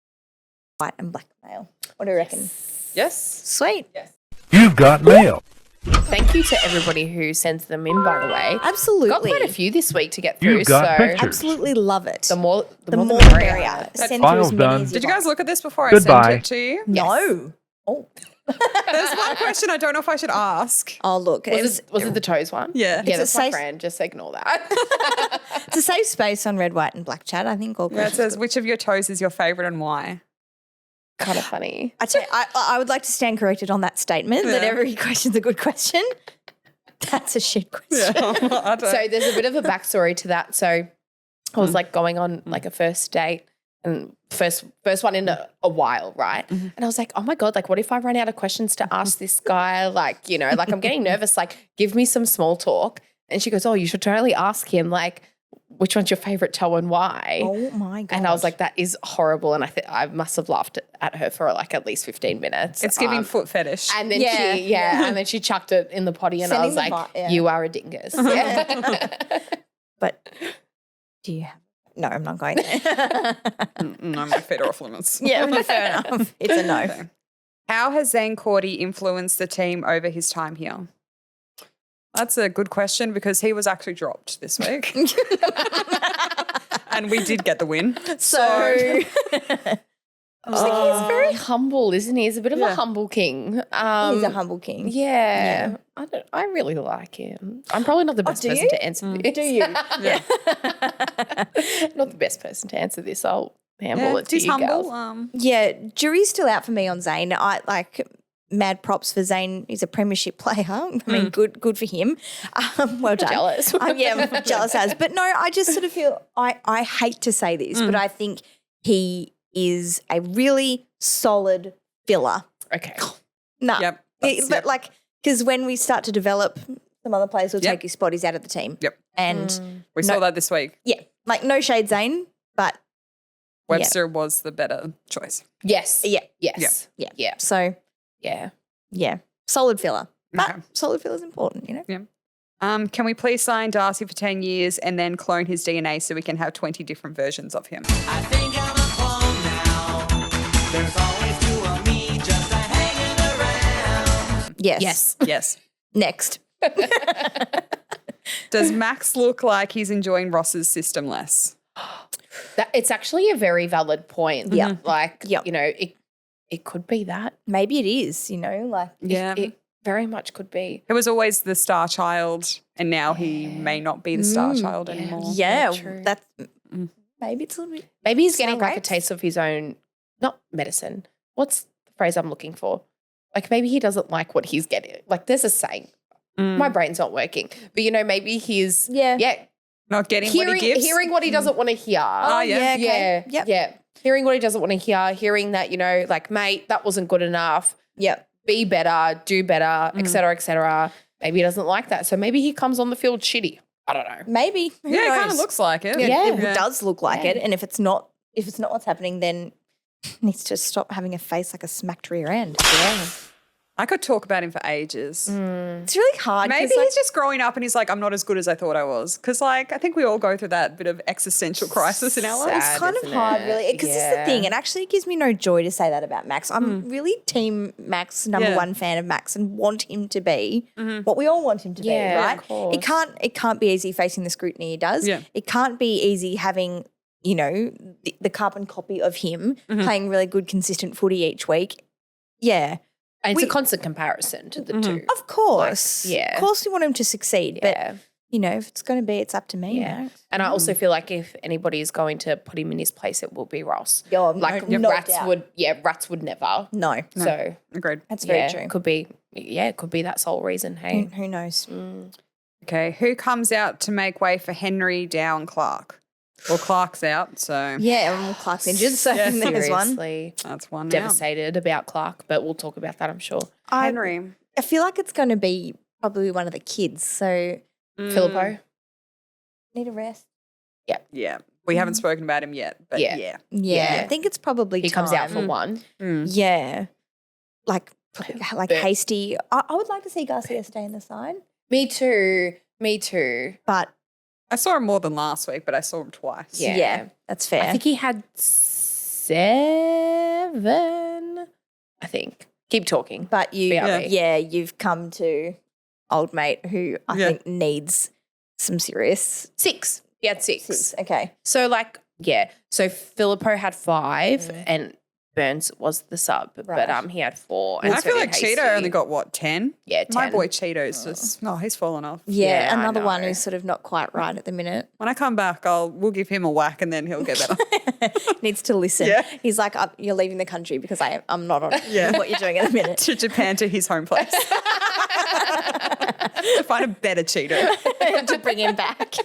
[SPEAKER 2] White and Blackmail. What do you reckon?
[SPEAKER 1] Yes.
[SPEAKER 2] Sweet.
[SPEAKER 5] You've got mail.
[SPEAKER 3] Thank you to everybody who sends them in, by the way.
[SPEAKER 2] Absolutely.
[SPEAKER 3] Got quite a few this week to get through.
[SPEAKER 5] You've got
[SPEAKER 3] so
[SPEAKER 5] pictures.
[SPEAKER 2] Absolutely love it.
[SPEAKER 3] the more
[SPEAKER 2] the more the merrier. Send through as
[SPEAKER 5] File's
[SPEAKER 2] many
[SPEAKER 5] done.
[SPEAKER 2] as
[SPEAKER 1] Did you
[SPEAKER 2] want.
[SPEAKER 1] guys look at this before
[SPEAKER 5] Goodbye.
[SPEAKER 1] I sent it to you?
[SPEAKER 2] No. Oh.
[SPEAKER 1] There's one question I don't know if I should ask.
[SPEAKER 2] Oh, look.
[SPEAKER 3] Was it the toes one?
[SPEAKER 1] Yeah.
[SPEAKER 3] Yeah,
[SPEAKER 2] It's
[SPEAKER 3] that's
[SPEAKER 2] a
[SPEAKER 3] my
[SPEAKER 2] safe-
[SPEAKER 3] friend. Just ignore that.
[SPEAKER 2] It's a safe space on Red, White and Black Chat. I think all
[SPEAKER 1] Yeah, it
[SPEAKER 2] questions.
[SPEAKER 1] says, which of your toes is your favourite and why?
[SPEAKER 3] Kind of funny.
[SPEAKER 2] I tell you, I would like to stand corrected on that statement that every question's a good question. That's a shit question.
[SPEAKER 1] I don't-
[SPEAKER 3] So there's a bit of a backstory to that. So I was like going on like a first date and first one in a while, right? And I was like, oh my God, like what if I run out of questions to ask this guy? Like, you know, like I'm getting nervous, like give me some small talk. And she goes, oh, you should totally ask him like, which one's your favorite toe and why?
[SPEAKER 2] Oh my God.
[SPEAKER 3] And I was like, that is horrible. And I must have laughed at her for like at least 15 minutes.
[SPEAKER 1] it's giving foot fetish.
[SPEAKER 3] And then
[SPEAKER 2] Yeah.
[SPEAKER 3] and then she chucked it in the potty and I
[SPEAKER 2] Sending
[SPEAKER 3] was
[SPEAKER 2] the
[SPEAKER 3] like,
[SPEAKER 2] yeah.
[SPEAKER 3] you are a dingus. Yeah.
[SPEAKER 2] But do you have? No, I'm not going there.
[SPEAKER 1] No, my feet are off limits.
[SPEAKER 2] Yeah, fair enough. It's a no.
[SPEAKER 1] Okay. How has Zane Cordy influenced the team over his time here? That's a good question because he was actually dropped this week. And we did get the win.
[SPEAKER 2] So
[SPEAKER 3] I was like, he's very humble, isn't he? He's a bit of a humble king.
[SPEAKER 2] he's a humble king.
[SPEAKER 3] Yeah. I really like him. I'm probably not the best
[SPEAKER 2] do
[SPEAKER 3] person
[SPEAKER 2] you?
[SPEAKER 3] to answer this.
[SPEAKER 2] Do you?
[SPEAKER 1] Yeah.
[SPEAKER 3] Not the best person to answer this. I'll handle it to
[SPEAKER 1] he's
[SPEAKER 3] you
[SPEAKER 1] humble.
[SPEAKER 3] girls.
[SPEAKER 2] Yeah, jury's still out for me on Zane. I like mad props for Zane. He's a premiership player. I mean, good for him. Well done.
[SPEAKER 3] Jealous.
[SPEAKER 2] Yeah, I'm jealous as. But no, I just sort of feel I hate to say this, but I think he is a really solid filler.
[SPEAKER 3] Okay.
[SPEAKER 2] No,
[SPEAKER 1] Yep.
[SPEAKER 2] but like because when we start to develop, some other players will
[SPEAKER 1] Yep.
[SPEAKER 2] take his spot. He's out of the team.
[SPEAKER 1] Yep.
[SPEAKER 2] And
[SPEAKER 1] We saw that this week.
[SPEAKER 2] yeah, like no shade Zane, but
[SPEAKER 1] Webster was the better choice.
[SPEAKER 3] Yes.
[SPEAKER 2] yeah,
[SPEAKER 3] Yes.
[SPEAKER 2] yeah.
[SPEAKER 3] Yeah.
[SPEAKER 2] So
[SPEAKER 3] Yeah.
[SPEAKER 2] yeah, solid filler. But
[SPEAKER 1] Okay.
[SPEAKER 2] solid filler is important, you know.
[SPEAKER 1] Yeah. Can we please sign Darcy for 10 years and then clone his DNA so we can have 20 different versions of him?
[SPEAKER 6] I think I'm a clone now. There's always two of me just hanging around.
[SPEAKER 2] Yes.
[SPEAKER 3] Yes.
[SPEAKER 1] Yes.
[SPEAKER 2] Next.
[SPEAKER 1] Does Max look like he's enjoying Ross's system less?
[SPEAKER 3] It's actually a very valid point.
[SPEAKER 2] Yeah.
[SPEAKER 3] Like,
[SPEAKER 2] Yep.
[SPEAKER 3] you know, it could be that.
[SPEAKER 2] Maybe it is, you know, like
[SPEAKER 1] Yeah.
[SPEAKER 3] It very much could be.
[SPEAKER 1] He was always the star child and now he may not be the star child anymore.
[SPEAKER 2] yeah,
[SPEAKER 3] true.
[SPEAKER 2] that's maybe it's a little bit
[SPEAKER 3] Maybe he's
[SPEAKER 2] Sour
[SPEAKER 3] getting like a
[SPEAKER 2] grapes?
[SPEAKER 3] taste of his own, not medicine. What's the phrase I'm looking for? Like maybe he doesn't like what he's getting. Like there's a saying, my brain's not working. But you know, maybe he's
[SPEAKER 2] Yeah.
[SPEAKER 1] Not getting what he gives?
[SPEAKER 3] hearing what he doesn't want to hear.
[SPEAKER 1] Oh, yeah.
[SPEAKER 2] okay.
[SPEAKER 3] Yeah.
[SPEAKER 2] Yep.
[SPEAKER 3] Yeah. Hearing what he doesn't want to hear, hearing that, you know, like, mate, that wasn't good enough.
[SPEAKER 2] Yep.
[SPEAKER 3] Be better, do better, et cetera, et cetera. Maybe he doesn't like that. So maybe he comes on the field shitty. I don't know.
[SPEAKER 2] Maybe. Who
[SPEAKER 1] Yeah, it kind
[SPEAKER 2] knows?
[SPEAKER 1] of looks like it.
[SPEAKER 3] Yeah.
[SPEAKER 2] It does look like it. And if it's not what's happening, then he needs to stop having a face like a smacked rear end.
[SPEAKER 3] Yeah.
[SPEAKER 1] I could talk about him for ages.
[SPEAKER 2] It's really hard.
[SPEAKER 1] Maybe
[SPEAKER 2] 'cause, like,
[SPEAKER 1] he's just growing up and he's like, I'm not as good as I thought I was. Because, like, I think we all go through that bit of existential crisis in our lives.
[SPEAKER 2] it's kind of
[SPEAKER 3] isn't
[SPEAKER 2] hard,
[SPEAKER 3] it?
[SPEAKER 2] really, because this is the thing. And actually, it gives me no joy to say that about Max. I'm really team Max, number
[SPEAKER 1] Yeah.
[SPEAKER 2] one fan of Max, and want him to be what we all want him to
[SPEAKER 3] Yeah,
[SPEAKER 2] be.
[SPEAKER 3] of
[SPEAKER 2] Right?
[SPEAKER 3] course.
[SPEAKER 2] It can't be easy facing the scrutiny he does.
[SPEAKER 1] Yeah.
[SPEAKER 2] It can't be easy having the carbon copy of him playing really good, consistent footy each week. Yeah.
[SPEAKER 3] And it's a constant comparison to the two.
[SPEAKER 2] Of course.
[SPEAKER 3] yeah.
[SPEAKER 2] Of course we want him to succeed.
[SPEAKER 3] Yeah.
[SPEAKER 2] But, if it's going to be, it's up to me.
[SPEAKER 3] Yeah.
[SPEAKER 2] Max.
[SPEAKER 3] And I also feel like if anybody is going to put him in his place, it will be Ross.
[SPEAKER 2] Yeah,
[SPEAKER 3] Like
[SPEAKER 2] no
[SPEAKER 3] Rats
[SPEAKER 2] doubt.
[SPEAKER 3] Rats would never.
[SPEAKER 2] No.
[SPEAKER 3] So
[SPEAKER 1] Agreed.
[SPEAKER 2] That's very
[SPEAKER 3] yeah,
[SPEAKER 2] true.
[SPEAKER 3] it could be that sole reason. Hey.
[SPEAKER 2] Who knows?
[SPEAKER 1] Okay. Who comes out to make way for Henry Down Clark? Well, Clark's out, so
[SPEAKER 2] Yeah, Clark's injured, so
[SPEAKER 1] Yeah,
[SPEAKER 2] there's one.
[SPEAKER 3] Seriously
[SPEAKER 1] that's one now.
[SPEAKER 3] devastated about Clark, but we'll talk about that, I'm sure.
[SPEAKER 1] Henry.
[SPEAKER 2] I feel like it's going to be probably one of the kids, so
[SPEAKER 3] Filippo.
[SPEAKER 2] need a rest.
[SPEAKER 1] Yeah. We haven't spoken about him yet, but
[SPEAKER 3] Yeah.
[SPEAKER 1] yeah.
[SPEAKER 2] Yeah, I think it's probably
[SPEAKER 3] He comes out
[SPEAKER 2] time.
[SPEAKER 3] for one.
[SPEAKER 2] Yeah, like
[SPEAKER 3] But-
[SPEAKER 2] hasty. I would like to see Garcia stay in the side,
[SPEAKER 3] Me too. Me too.
[SPEAKER 2] but
[SPEAKER 1] I saw him more than last week, but I saw him twice.
[SPEAKER 3] Yeah.
[SPEAKER 2] that's fair.
[SPEAKER 3] I think he had 7. I think. Keep talking.
[SPEAKER 2] but
[SPEAKER 3] BRB.
[SPEAKER 2] you've come to old mate who I
[SPEAKER 1] Yeah.
[SPEAKER 2] think needs some serious
[SPEAKER 3] 6. He had 6.
[SPEAKER 2] Okay,
[SPEAKER 3] So like, yeah. So Filippo had 5 and Burns was the sub,
[SPEAKER 2] Right.
[SPEAKER 3] but he had 4. And
[SPEAKER 1] I
[SPEAKER 3] so
[SPEAKER 1] feel
[SPEAKER 3] did
[SPEAKER 1] like Cheeto
[SPEAKER 3] Hasty.
[SPEAKER 1] only got what, 10?
[SPEAKER 3] Yeah, 10.
[SPEAKER 1] My boy Cheeto's just he's fallen off.
[SPEAKER 2] Yeah,
[SPEAKER 3] Yeah, I
[SPEAKER 2] another one
[SPEAKER 3] know.
[SPEAKER 2] who's sort of not quite right at the minute.
[SPEAKER 1] When I come back, we'll give him a whack and then he'll get better.
[SPEAKER 2] Needs to listen.
[SPEAKER 1] Yeah.
[SPEAKER 2] He's like, you're leaving the country because I'm not on
[SPEAKER 1] Yeah.
[SPEAKER 2] what you're doing at the minute.
[SPEAKER 1] To Japan, to his home place. To find a better Cheeto.
[SPEAKER 2] To bring him back.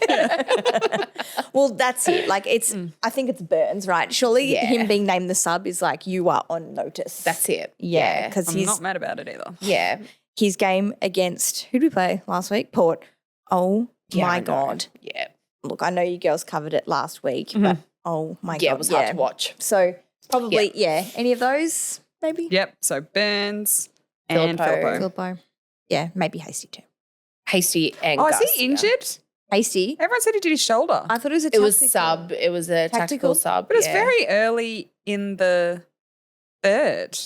[SPEAKER 2] Well, that's it. Like I think it's Burns, right? Surely
[SPEAKER 3] Yeah.
[SPEAKER 2] him being named the sub is like you are on notice.
[SPEAKER 3] That's it.
[SPEAKER 2] yeah, because
[SPEAKER 1] I'm not mad about it either.
[SPEAKER 3] Yeah.
[SPEAKER 2] his game against who did we play last week? Port. Oh
[SPEAKER 3] Yeah, I
[SPEAKER 2] my
[SPEAKER 3] know.
[SPEAKER 2] God!
[SPEAKER 3] Yeah.
[SPEAKER 2] Look, I know you girls covered it last week, but oh my
[SPEAKER 3] Yeah,
[SPEAKER 2] God,
[SPEAKER 3] it was hard to watch.
[SPEAKER 2] So probably any of those maybe.
[SPEAKER 1] Yep. So Burns and
[SPEAKER 3] Philippo.
[SPEAKER 1] Philippo.
[SPEAKER 2] Philippo. Yeah, maybe Hasty too.
[SPEAKER 3] Hasty and
[SPEAKER 1] Oh, is
[SPEAKER 3] Gus,
[SPEAKER 1] he injured?
[SPEAKER 2] Hasty.
[SPEAKER 1] Everyone said he did his shoulder.
[SPEAKER 2] I thought it was a
[SPEAKER 3] It was
[SPEAKER 2] tactical.
[SPEAKER 3] sub. It was a
[SPEAKER 2] Tactical?
[SPEAKER 3] tactical sub.
[SPEAKER 1] But it's
[SPEAKER 3] yeah.
[SPEAKER 1] very early in the third.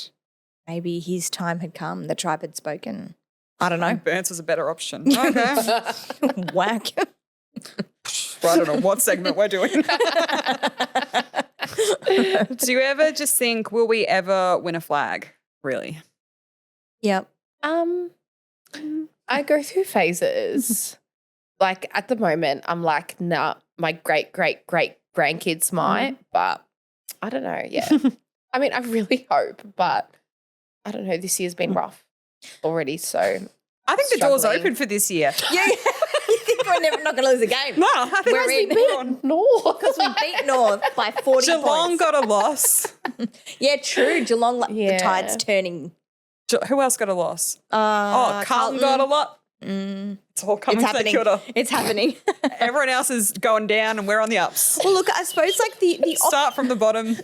[SPEAKER 2] Maybe his time had come. The tribe had spoken. I don't know.
[SPEAKER 1] Burns was a better option. Okay.
[SPEAKER 2] Whack.
[SPEAKER 1] Well, I don't know what segment we're doing. Do you ever just think, will we ever win a flag? Really?
[SPEAKER 2] Yep.
[SPEAKER 3] I go through phases. Like at the moment, I'm like, nah, my great grandkids might, but I don't know. Yeah. I mean, I really hope, but I don't know. This year's been rough already. So
[SPEAKER 1] I think the door's
[SPEAKER 3] Struggling.
[SPEAKER 1] open for this year.
[SPEAKER 2] Yeah. You think we're never not going to lose a game?
[SPEAKER 1] No, I think
[SPEAKER 2] We're in.
[SPEAKER 1] we're in.
[SPEAKER 3] North.
[SPEAKER 2] Because we beat North by 40
[SPEAKER 1] Geelong
[SPEAKER 2] points.
[SPEAKER 1] got a loss.
[SPEAKER 2] Yeah, true. Geelong, the
[SPEAKER 3] Yeah.
[SPEAKER 2] tide's turning.
[SPEAKER 1] Who else got a loss? Carlton got a lot. It's all coming
[SPEAKER 2] It's
[SPEAKER 1] to St
[SPEAKER 2] happening.
[SPEAKER 1] Kilda.
[SPEAKER 2] It's happening.
[SPEAKER 1] Everyone else is going down and we're on the ups.
[SPEAKER 2] Well, look, I suppose like
[SPEAKER 1] Start from the bottom.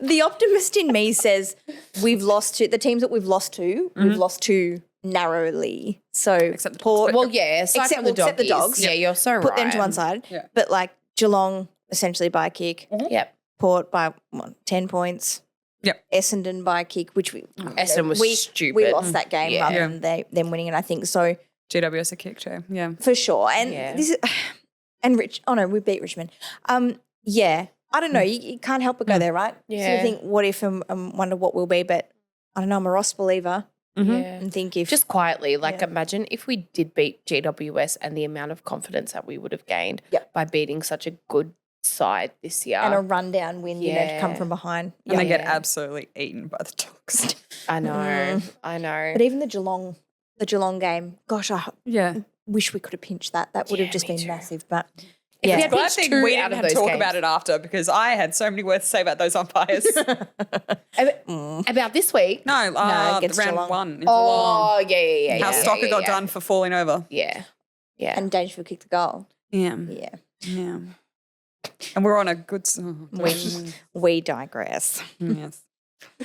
[SPEAKER 2] the optimist in me says we've lost to the teams that we've lost to. We've lost to narrowly. So
[SPEAKER 1] Except the
[SPEAKER 2] Port,
[SPEAKER 3] Well, yeah. Aside
[SPEAKER 2] Except-
[SPEAKER 3] from the
[SPEAKER 2] well, except the
[SPEAKER 3] doggies.
[SPEAKER 2] dogs.
[SPEAKER 3] Yeah, you're so right.
[SPEAKER 2] put them to one side.
[SPEAKER 1] Yeah.
[SPEAKER 2] But like Geelong essentially by a kick.
[SPEAKER 3] Yep.
[SPEAKER 2] Port by 10 points.
[SPEAKER 1] Yep.
[SPEAKER 2] Essendon by a kick, which
[SPEAKER 3] Essendon was
[SPEAKER 2] we
[SPEAKER 3] stupid.
[SPEAKER 2] lost that game
[SPEAKER 3] Yeah.
[SPEAKER 2] rather than them winning it, I think. So
[SPEAKER 1] GWS a kick too. Yeah.
[SPEAKER 2] for sure. And
[SPEAKER 3] Yeah.
[SPEAKER 2] this is we beat Richmond. Yeah. I don't know. You can't help but go there, right? So you
[SPEAKER 3] Yeah.
[SPEAKER 2] think, what if and wonder what will be, but I don't know, I'm a Ross believer
[SPEAKER 3] Yeah.
[SPEAKER 2] and think if
[SPEAKER 3] Just quietly, like
[SPEAKER 2] Yeah.
[SPEAKER 3] imagine if we did beat GWS and the amount of confidence that we would have gained
[SPEAKER 2] Yep.
[SPEAKER 3] by beating such a good side this year.
[SPEAKER 2] and a rundown win, to come
[SPEAKER 3] Yeah.
[SPEAKER 2] from behind.
[SPEAKER 1] And they get
[SPEAKER 3] Yeah.
[SPEAKER 1] absolutely eaten by the dogs.
[SPEAKER 3] I know. I know.
[SPEAKER 2] But even the Geelong game, gosh, I
[SPEAKER 1] Yeah.
[SPEAKER 2] wish we could have pinched that. That would have
[SPEAKER 3] Yeah,
[SPEAKER 2] just
[SPEAKER 3] me
[SPEAKER 2] been
[SPEAKER 3] too.
[SPEAKER 2] massive. But
[SPEAKER 3] If we
[SPEAKER 2] yeah.
[SPEAKER 3] had
[SPEAKER 1] But I
[SPEAKER 3] pinched
[SPEAKER 1] think
[SPEAKER 3] 2
[SPEAKER 1] we
[SPEAKER 3] out
[SPEAKER 1] didn't
[SPEAKER 3] of
[SPEAKER 1] have to
[SPEAKER 3] those
[SPEAKER 1] talk
[SPEAKER 3] games.
[SPEAKER 1] about it after because I had so many words to say about those umpires.
[SPEAKER 3] About this week.
[SPEAKER 1] No,
[SPEAKER 2] against
[SPEAKER 1] round
[SPEAKER 2] Geelong.
[SPEAKER 1] 1 in Geelong.
[SPEAKER 3] Oh, yeah.
[SPEAKER 1] How
[SPEAKER 3] yeah,
[SPEAKER 1] Stocker
[SPEAKER 3] yeah,
[SPEAKER 1] got
[SPEAKER 3] yeah.
[SPEAKER 1] done for falling over.
[SPEAKER 3] Yeah. Yeah.
[SPEAKER 2] and Dangerfield kicked the goal.
[SPEAKER 1] Yeah.
[SPEAKER 2] Yeah.
[SPEAKER 1] Yeah. And we're on a good.
[SPEAKER 2] We digress.
[SPEAKER 1] Yes.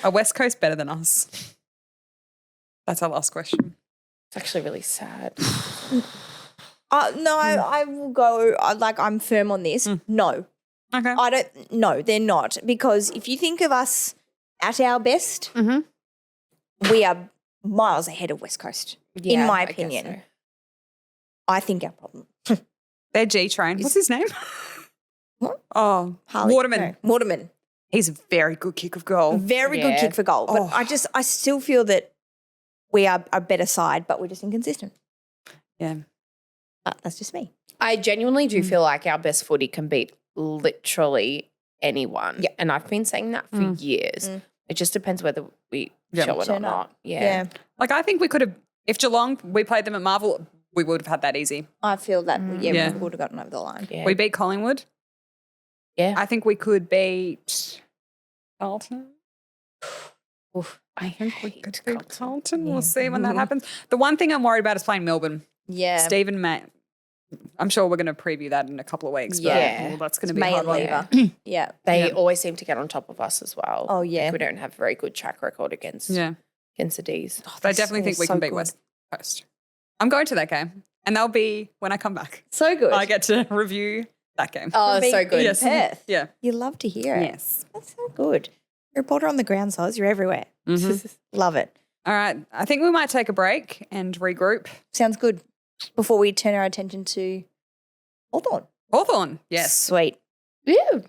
[SPEAKER 1] Are West Coast better than us? That's our last question.
[SPEAKER 3] It's actually really sad.
[SPEAKER 2] No, I will go. I'm firm on this. No,
[SPEAKER 1] Okay.
[SPEAKER 2] I don't. No, they're not, because if you think of us at our best, we are miles ahead of West Coast.
[SPEAKER 3] Yeah,
[SPEAKER 2] my
[SPEAKER 3] I guess
[SPEAKER 2] opinion.
[SPEAKER 3] so.
[SPEAKER 2] I think our problem.
[SPEAKER 1] They're G Train. What's his name?
[SPEAKER 2] What?
[SPEAKER 1] Oh,
[SPEAKER 2] Harley,
[SPEAKER 1] Waterman.
[SPEAKER 2] no, Waterman.
[SPEAKER 1] He's a very good kick of goal.
[SPEAKER 2] Very good
[SPEAKER 3] Yeah.
[SPEAKER 2] kick for goal. But
[SPEAKER 1] Oh.
[SPEAKER 2] I still feel that we are a better side, but we're just inconsistent.
[SPEAKER 1] Yeah.
[SPEAKER 2] But that's just me.
[SPEAKER 3] I genuinely do feel like our best footy can beat literally anyone.
[SPEAKER 2] Yeah.
[SPEAKER 3] And I've been saying that for years. It just depends whether we show it or
[SPEAKER 2] Turn up.
[SPEAKER 3] not. Yeah.
[SPEAKER 2] Yeah.
[SPEAKER 1] Like, I think we could have, if Geelong, we played them at Marvel, we would have had that easy.
[SPEAKER 2] I feel that
[SPEAKER 1] Yeah.
[SPEAKER 2] we would have gotten over the line.
[SPEAKER 3] Yeah.
[SPEAKER 1] We beat Collingwood.
[SPEAKER 3] Yeah.
[SPEAKER 1] I think we could beat Carlton.
[SPEAKER 3] I
[SPEAKER 1] think we
[SPEAKER 3] hate
[SPEAKER 1] could beat
[SPEAKER 3] Carlton.
[SPEAKER 1] Carlton. We'll see when that happens. The one thing I'm worried about is playing Melbourne.
[SPEAKER 2] Yeah.
[SPEAKER 1] Stephen May. I'm sure we're going to preview that in a couple of weeks. But
[SPEAKER 3] Yeah.
[SPEAKER 1] well, that's going to
[SPEAKER 2] It's
[SPEAKER 1] be a
[SPEAKER 2] May
[SPEAKER 1] hard
[SPEAKER 2] and
[SPEAKER 1] one.
[SPEAKER 2] Lever. Yeah.
[SPEAKER 3] They always seem to get on top of us as well.
[SPEAKER 2] Oh, yeah.
[SPEAKER 3] Like, we don't have a very good track record against
[SPEAKER 1] Yeah.
[SPEAKER 3] the D's.
[SPEAKER 1] I definitely think we can beat West Coast. I'm going to that game, and that'll be when I come back.
[SPEAKER 2] So good.
[SPEAKER 1] I get to review that game.
[SPEAKER 3] Oh,
[SPEAKER 2] Being
[SPEAKER 3] so good.
[SPEAKER 2] in
[SPEAKER 1] Yes.
[SPEAKER 2] Perth.
[SPEAKER 1] Yeah.
[SPEAKER 2] You love to hear it.
[SPEAKER 1] Yes.
[SPEAKER 2] That's so good. You're a reporter on the ground, Soz. You're everywhere. Love it.
[SPEAKER 1] All right. I think we might take a break and regroup.
[SPEAKER 2] Sounds good. Before we turn our attention to Hawthorn.
[SPEAKER 1] Hawthorn. Yes.
[SPEAKER 2] Sweet.
[SPEAKER 3] Ew.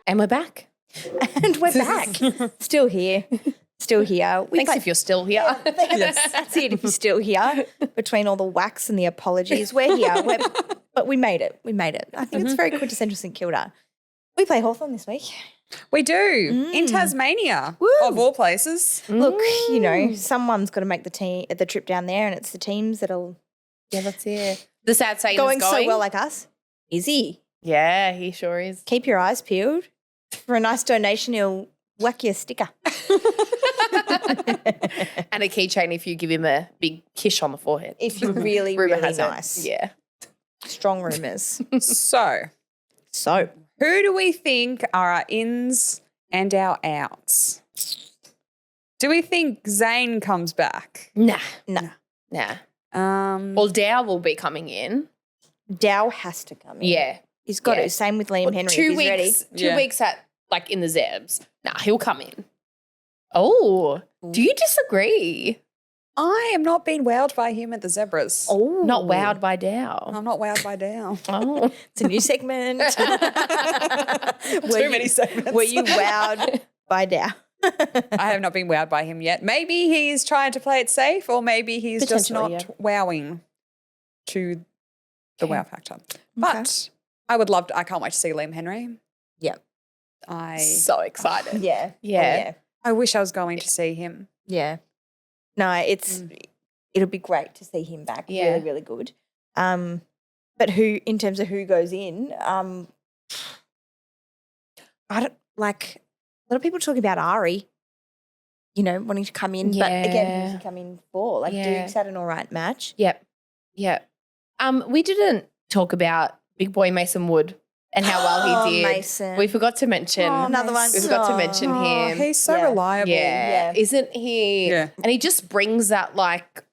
[SPEAKER 3] And we're back.
[SPEAKER 2] And we're back. Still here. Still here.
[SPEAKER 3] Thanks if you're still here.
[SPEAKER 2] That's it. If you're still here, between all the wax and the apologies, we're here. But we made it. We made it. I think it's very quintessential St Kilda. We play Hawthorn this week.
[SPEAKER 1] We do in Tasmania, of all places.
[SPEAKER 2] Look, you know, someone's got to make the trip down there, and it's the teams that'll
[SPEAKER 3] Yeah, that's it. The sad Saint
[SPEAKER 2] going
[SPEAKER 3] is going.
[SPEAKER 2] so well like us. Is he?
[SPEAKER 3] Yeah, he sure is.
[SPEAKER 2] Keep your eyes peeled. For a nice donation, he'll whack you a sticker.
[SPEAKER 3] And a keychain if you give him a big kiss on the forehead.
[SPEAKER 2] If you're really,
[SPEAKER 3] Rumour
[SPEAKER 2] really
[SPEAKER 3] has it.
[SPEAKER 2] nice.
[SPEAKER 3] Yeah.
[SPEAKER 2] Strong rumours.
[SPEAKER 1] So, who do we think are our ins and our outs? Do we think Zane comes back?
[SPEAKER 3] Nah.
[SPEAKER 2] No.
[SPEAKER 3] Nah. Well, Dow will be coming in.
[SPEAKER 2] Dow has to come in.
[SPEAKER 3] Yeah.
[SPEAKER 2] He's got
[SPEAKER 3] Yeah.
[SPEAKER 2] to. Same with Liam
[SPEAKER 3] Well,
[SPEAKER 2] Henry.
[SPEAKER 3] 2
[SPEAKER 2] if he's
[SPEAKER 3] weeks.
[SPEAKER 2] ready.
[SPEAKER 3] 2
[SPEAKER 1] Yeah.
[SPEAKER 3] weeks at like in the Zebs. Nah, he'll come in. Oh, do you disagree?
[SPEAKER 1] I am not being wowed by him at the Zebras.
[SPEAKER 2] Oh,
[SPEAKER 3] Not wowed by Dow.
[SPEAKER 1] I'm not wowed by Dow.
[SPEAKER 3] Oh.
[SPEAKER 2] It's a new segment.
[SPEAKER 1] Too many segments.
[SPEAKER 2] Were you wowed by Dow?
[SPEAKER 1] I have not been wowed by him yet. Maybe he's trying to play it safe, or maybe he's just not
[SPEAKER 3] Potentially,
[SPEAKER 1] wowing to the wow factor. But I would love to, I can't wait to see Liam Henry.
[SPEAKER 2] Yep.
[SPEAKER 3] So excited.
[SPEAKER 2] Yeah.
[SPEAKER 3] Yeah.
[SPEAKER 1] I wish I was going to see him.
[SPEAKER 2] Yeah. No, it'll be great to see him back.
[SPEAKER 3] Yeah.
[SPEAKER 2] Really, really good. But who, in terms of who goes in, I don't like a lot of people talking about Ari, you know, wanting to come in. But again, who's he come in for? Like Duke's had an all right match.
[SPEAKER 3] Yep. We didn't talk about big boy Mason Wood and how well he did.
[SPEAKER 2] Mason.
[SPEAKER 3] We forgot to mention.
[SPEAKER 2] Another one.
[SPEAKER 3] We forgot to mention
[SPEAKER 1] Oh,
[SPEAKER 3] him.
[SPEAKER 1] he's so
[SPEAKER 2] Yeah.
[SPEAKER 1] reliable.
[SPEAKER 3] Yeah. Isn't he?
[SPEAKER 1] Yeah.
[SPEAKER 3] And he just brings that like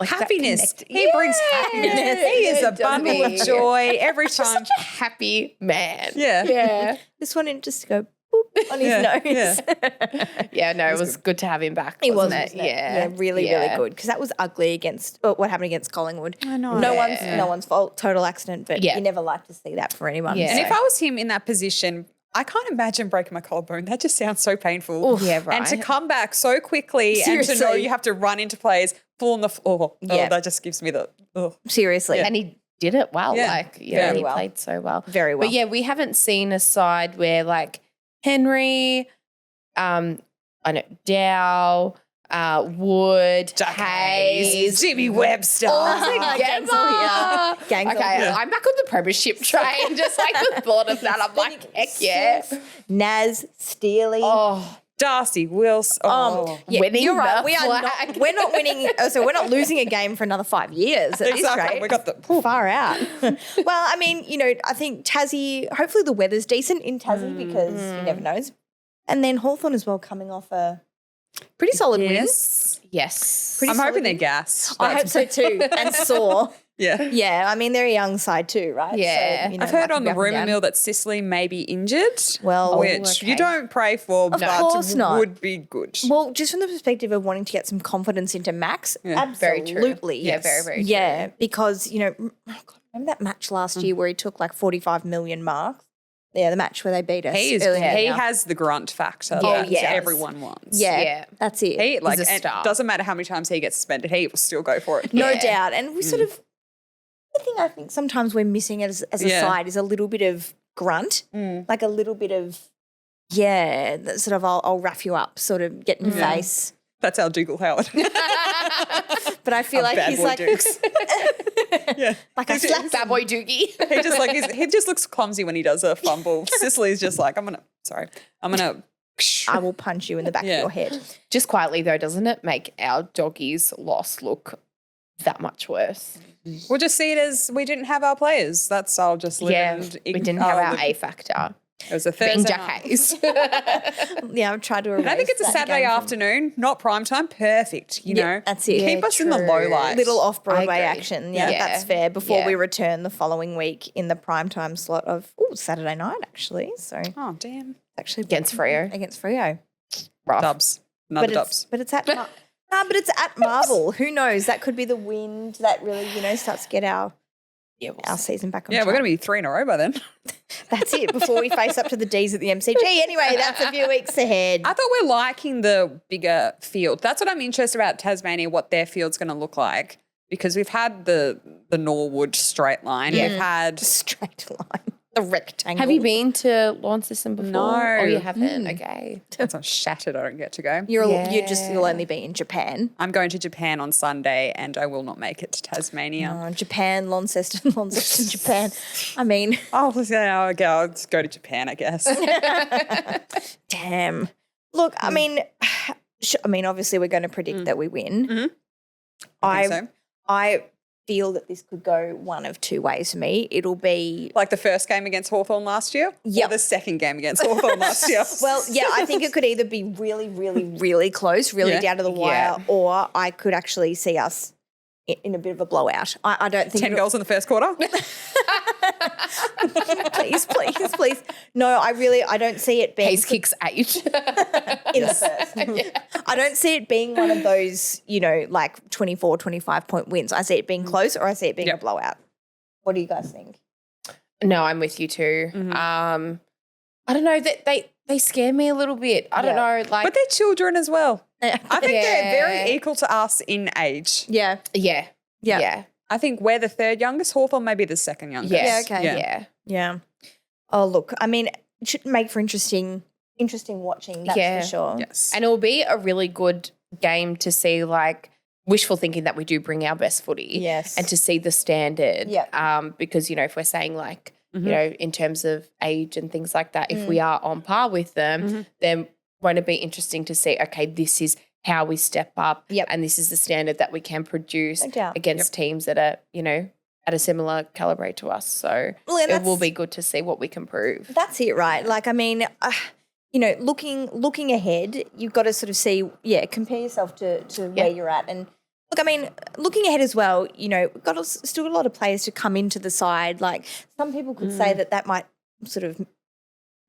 [SPEAKER 3] that
[SPEAKER 1] Happiness.
[SPEAKER 3] connect-
[SPEAKER 1] He brings happiness. He is a
[SPEAKER 3] doesn't
[SPEAKER 1] bundle of
[SPEAKER 3] he?
[SPEAKER 1] joy every time.
[SPEAKER 3] Such a happy man.
[SPEAKER 1] Yeah.
[SPEAKER 3] Yeah.
[SPEAKER 2] Just wanted just to go boop on his
[SPEAKER 1] Yeah,
[SPEAKER 2] nose.
[SPEAKER 3] Yeah, no, it was good to have him back.
[SPEAKER 2] It was,
[SPEAKER 3] wasn't
[SPEAKER 2] wasn't it?
[SPEAKER 3] Yeah.
[SPEAKER 2] really, really good. Because that was ugly against what happened against Collingwood.
[SPEAKER 1] I know.
[SPEAKER 2] No
[SPEAKER 3] Yeah.
[SPEAKER 2] one's fault, total accident, but
[SPEAKER 3] Yeah.
[SPEAKER 2] you never like to see that for anyone.
[SPEAKER 3] Yeah.
[SPEAKER 1] And if I was him in that position, I can't imagine breaking my collarbone. That just sounds so painful.
[SPEAKER 3] Yeah, right.
[SPEAKER 1] And to come back so quickly and to know
[SPEAKER 2] Seriously.
[SPEAKER 1] you have to run into players full on the floor.
[SPEAKER 2] Yeah.
[SPEAKER 1] Oh, that just gives me the,
[SPEAKER 2] Seriously.
[SPEAKER 3] And he did it well.
[SPEAKER 1] Yeah.
[SPEAKER 3] Like, yeah,
[SPEAKER 2] Very
[SPEAKER 3] he
[SPEAKER 2] well.
[SPEAKER 3] played so well.
[SPEAKER 2] Very well.
[SPEAKER 3] But yeah, we haven't seen a side where like Henry, I know Dow, Wood,
[SPEAKER 1] Jack
[SPEAKER 3] Hayes,
[SPEAKER 1] Jimmy Webster.
[SPEAKER 3] Oh,
[SPEAKER 2] Gang's all here. Gang's all
[SPEAKER 3] Okay,
[SPEAKER 2] here.
[SPEAKER 3] I'm back on the premiership train. Just like the thought of that, I'm like, heck yeah.
[SPEAKER 2] Naz, Steely.
[SPEAKER 3] Oh,
[SPEAKER 1] Darcy Wilson.
[SPEAKER 2] Yeah,
[SPEAKER 3] winning
[SPEAKER 2] you're right.
[SPEAKER 3] the
[SPEAKER 2] We are
[SPEAKER 3] flag.
[SPEAKER 2] not. We're not winning. So we're not losing a game for another 5 years. At this
[SPEAKER 1] Exactly.
[SPEAKER 2] rate.
[SPEAKER 1] We got the
[SPEAKER 2] Far out. Well, I mean, you know, I think Tassie. Hopefully, the weather's decent in Tassie because you never knows. And then Hawthorn as well, coming off a pretty solid win.
[SPEAKER 3] yes.
[SPEAKER 2] Pretty
[SPEAKER 1] I'm hoping
[SPEAKER 2] solid
[SPEAKER 1] they're
[SPEAKER 2] win.
[SPEAKER 1] gassed.
[SPEAKER 2] I hope so too. And sore.
[SPEAKER 1] Yeah.
[SPEAKER 2] Yeah, I mean they're a young side too, right?
[SPEAKER 3] Yeah.
[SPEAKER 2] So, you know,
[SPEAKER 1] I've heard
[SPEAKER 2] might
[SPEAKER 1] on
[SPEAKER 2] be
[SPEAKER 1] the
[SPEAKER 2] up and
[SPEAKER 1] rumour
[SPEAKER 2] down.
[SPEAKER 1] mill that Sicily may be injured.
[SPEAKER 2] Well,
[SPEAKER 1] which you
[SPEAKER 3] okay.
[SPEAKER 1] don't pray for, but
[SPEAKER 2] course not.
[SPEAKER 1] would be good.
[SPEAKER 2] Well, just from the perspective of wanting to get some confidence into Max,
[SPEAKER 3] Very true.
[SPEAKER 2] absolutely.
[SPEAKER 3] Yeah, very, very true.
[SPEAKER 2] Yeah, because, you know, remember that match last year where he took like 45 million marks? Yeah, the match where they beat us.
[SPEAKER 1] He
[SPEAKER 2] early in the
[SPEAKER 1] he
[SPEAKER 2] year.
[SPEAKER 1] has the grunt factor
[SPEAKER 2] Oh,
[SPEAKER 1] that
[SPEAKER 2] yes.
[SPEAKER 1] everyone wants.
[SPEAKER 2] Yeah,
[SPEAKER 3] Yeah.
[SPEAKER 2] that's it.
[SPEAKER 1] He like
[SPEAKER 3] a
[SPEAKER 1] and
[SPEAKER 3] star.
[SPEAKER 1] doesn't matter how many times he gets suspended, he will still go for it.
[SPEAKER 2] No
[SPEAKER 3] Yeah.
[SPEAKER 2] doubt. And we sort of, the thing I think sometimes we're missing as a
[SPEAKER 1] Yeah.
[SPEAKER 2] side is a little bit of grunt, like a little bit of, that sort of I'll rough you up, sort of get in your face.
[SPEAKER 1] That's our Dougal Howard.
[SPEAKER 2] But I feel like
[SPEAKER 1] Bad
[SPEAKER 2] he's
[SPEAKER 1] boy
[SPEAKER 2] like,
[SPEAKER 1] Dukes. Yeah.
[SPEAKER 2] like I slapped
[SPEAKER 3] Bad boy Doogie.
[SPEAKER 1] He just like he just looks clumsy when he does a fumble. Sicily's just like, I'm gonna
[SPEAKER 2] I will punch you in the back
[SPEAKER 1] Yeah.
[SPEAKER 2] of your head.
[SPEAKER 3] Just quietly though, doesn't it make our doggies' loss look that much worse?
[SPEAKER 1] We'll just see it as we didn't have our players. That's I'll just live
[SPEAKER 3] Yeah,
[SPEAKER 1] and
[SPEAKER 3] we didn't have our
[SPEAKER 1] live-
[SPEAKER 3] A factor.
[SPEAKER 1] It was a
[SPEAKER 3] Being
[SPEAKER 1] Thursday
[SPEAKER 3] Jack
[SPEAKER 1] night.
[SPEAKER 3] Hayes.
[SPEAKER 2] Yeah, I've tried to erase
[SPEAKER 1] And I think it's a
[SPEAKER 2] that
[SPEAKER 1] Saturday
[SPEAKER 2] game from-
[SPEAKER 1] afternoon, not prime time. Perfect, you
[SPEAKER 2] Yeah,
[SPEAKER 1] know.
[SPEAKER 2] that's it.
[SPEAKER 1] Keep
[SPEAKER 2] Yeah,
[SPEAKER 1] us in the low light.
[SPEAKER 2] Little off-Broadway
[SPEAKER 3] I agree.
[SPEAKER 2] action. Yeah,
[SPEAKER 3] Yeah.
[SPEAKER 2] that's fair. Before
[SPEAKER 3] Yeah.
[SPEAKER 2] we return the following week in the primetime slot of Saturday night, actually. So
[SPEAKER 1] Oh damn,
[SPEAKER 2] actually
[SPEAKER 3] Against Freo.
[SPEAKER 2] Against Freo.
[SPEAKER 3] Rough.
[SPEAKER 1] dubs, another
[SPEAKER 2] But
[SPEAKER 1] dubs.
[SPEAKER 2] it's at but it's at Marvel. Who knows? That could be the wind that really, starts to get our
[SPEAKER 3] Yeah, we'll
[SPEAKER 2] our
[SPEAKER 3] see.
[SPEAKER 2] season back on
[SPEAKER 1] Yeah,
[SPEAKER 2] track.
[SPEAKER 1] we're going to be 3 in a row by then.
[SPEAKER 2] That's it, before we face up to the D's at the MCG. Anyway, that's a few weeks ahead.
[SPEAKER 1] I thought we're liking the bigger field. That's what I'm interested about Tasmania, what their field's going to look like. Because we've had the Norwood straight line.
[SPEAKER 2] Yeah.
[SPEAKER 1] We've had
[SPEAKER 2] Straight line. The rectangle.
[SPEAKER 3] Have you been to Launceston before?
[SPEAKER 1] No.
[SPEAKER 3] Oh, you haven't? Okay.
[SPEAKER 1] It's not shattered. I don't get to go.
[SPEAKER 2] You'll only be in Japan.
[SPEAKER 1] I'm going to Japan on Sunday and I will not make it to Tasmania.
[SPEAKER 2] Japan, Launceston, Japan. I mean,
[SPEAKER 1] Oh, yeah, I'll just go to Japan, I guess.
[SPEAKER 2] damn. Look, I mean, obviously we're going to predict that we win.
[SPEAKER 1] I think so.
[SPEAKER 2] I feel that this could go one of two ways for me. It'll be
[SPEAKER 1] Like the first game against Hawthorn last year?
[SPEAKER 2] Yep.
[SPEAKER 1] Or the second game against Hawthorn last year?
[SPEAKER 2] well, yeah, I think it could either be really, really, really close, really
[SPEAKER 1] Yeah.
[SPEAKER 2] down to the wire, or I could actually see us in a bit of a blowout. I don't think
[SPEAKER 1] 10 goals in the first quarter?
[SPEAKER 2] please. No, I don't see it being
[SPEAKER 3] Hayes kicks 8.
[SPEAKER 2] in the first. I don't see it being one of those, like 24, 25 point wins. I see it being close or I see it being a
[SPEAKER 1] Yep.
[SPEAKER 2] blowout. What do you guys think?
[SPEAKER 3] No, I'm with you too. I don't know, that they scare me a little bit. I don't know, like
[SPEAKER 1] But they're children as well. I think they're
[SPEAKER 3] Yeah.
[SPEAKER 1] very equal to us in age.
[SPEAKER 2] Yeah.
[SPEAKER 3] yeah.
[SPEAKER 2] Yeah.
[SPEAKER 3] Yeah.
[SPEAKER 1] I think we're the third youngest. Hawthorn may be the second youngest.
[SPEAKER 3] Yes.
[SPEAKER 2] Yeah, okay.
[SPEAKER 3] Yeah.
[SPEAKER 2] Yeah. Oh, look, I mean, it should make for interesting watching, that's
[SPEAKER 3] Yeah.
[SPEAKER 2] for sure.
[SPEAKER 1] Yes.
[SPEAKER 3] And it will be a really good game to see, like, wishful thinking that we do bring our best footy.
[SPEAKER 2] Yes.
[SPEAKER 3] And to see the standard.
[SPEAKER 2] Yeah.
[SPEAKER 3] Because, if we're saying, like, in terms of age and things like that, if we are on par with them, then won't it be interesting to see, okay, this is how we step up
[SPEAKER 2] Yep.
[SPEAKER 3] and this is the standard that we can produce
[SPEAKER 2] No doubt.
[SPEAKER 3] against teams that are, at a similar calibre to us. So
[SPEAKER 2] Well, and
[SPEAKER 3] it will
[SPEAKER 2] that's-
[SPEAKER 3] be good to see what we can prove.
[SPEAKER 2] That's it, right? Like, I mean, looking ahead, you've got to sort of see, compare yourself to where you're at. And look, I mean, looking ahead as well, we've got still got a lot of players to come into the side. Like, some people could say that might sort of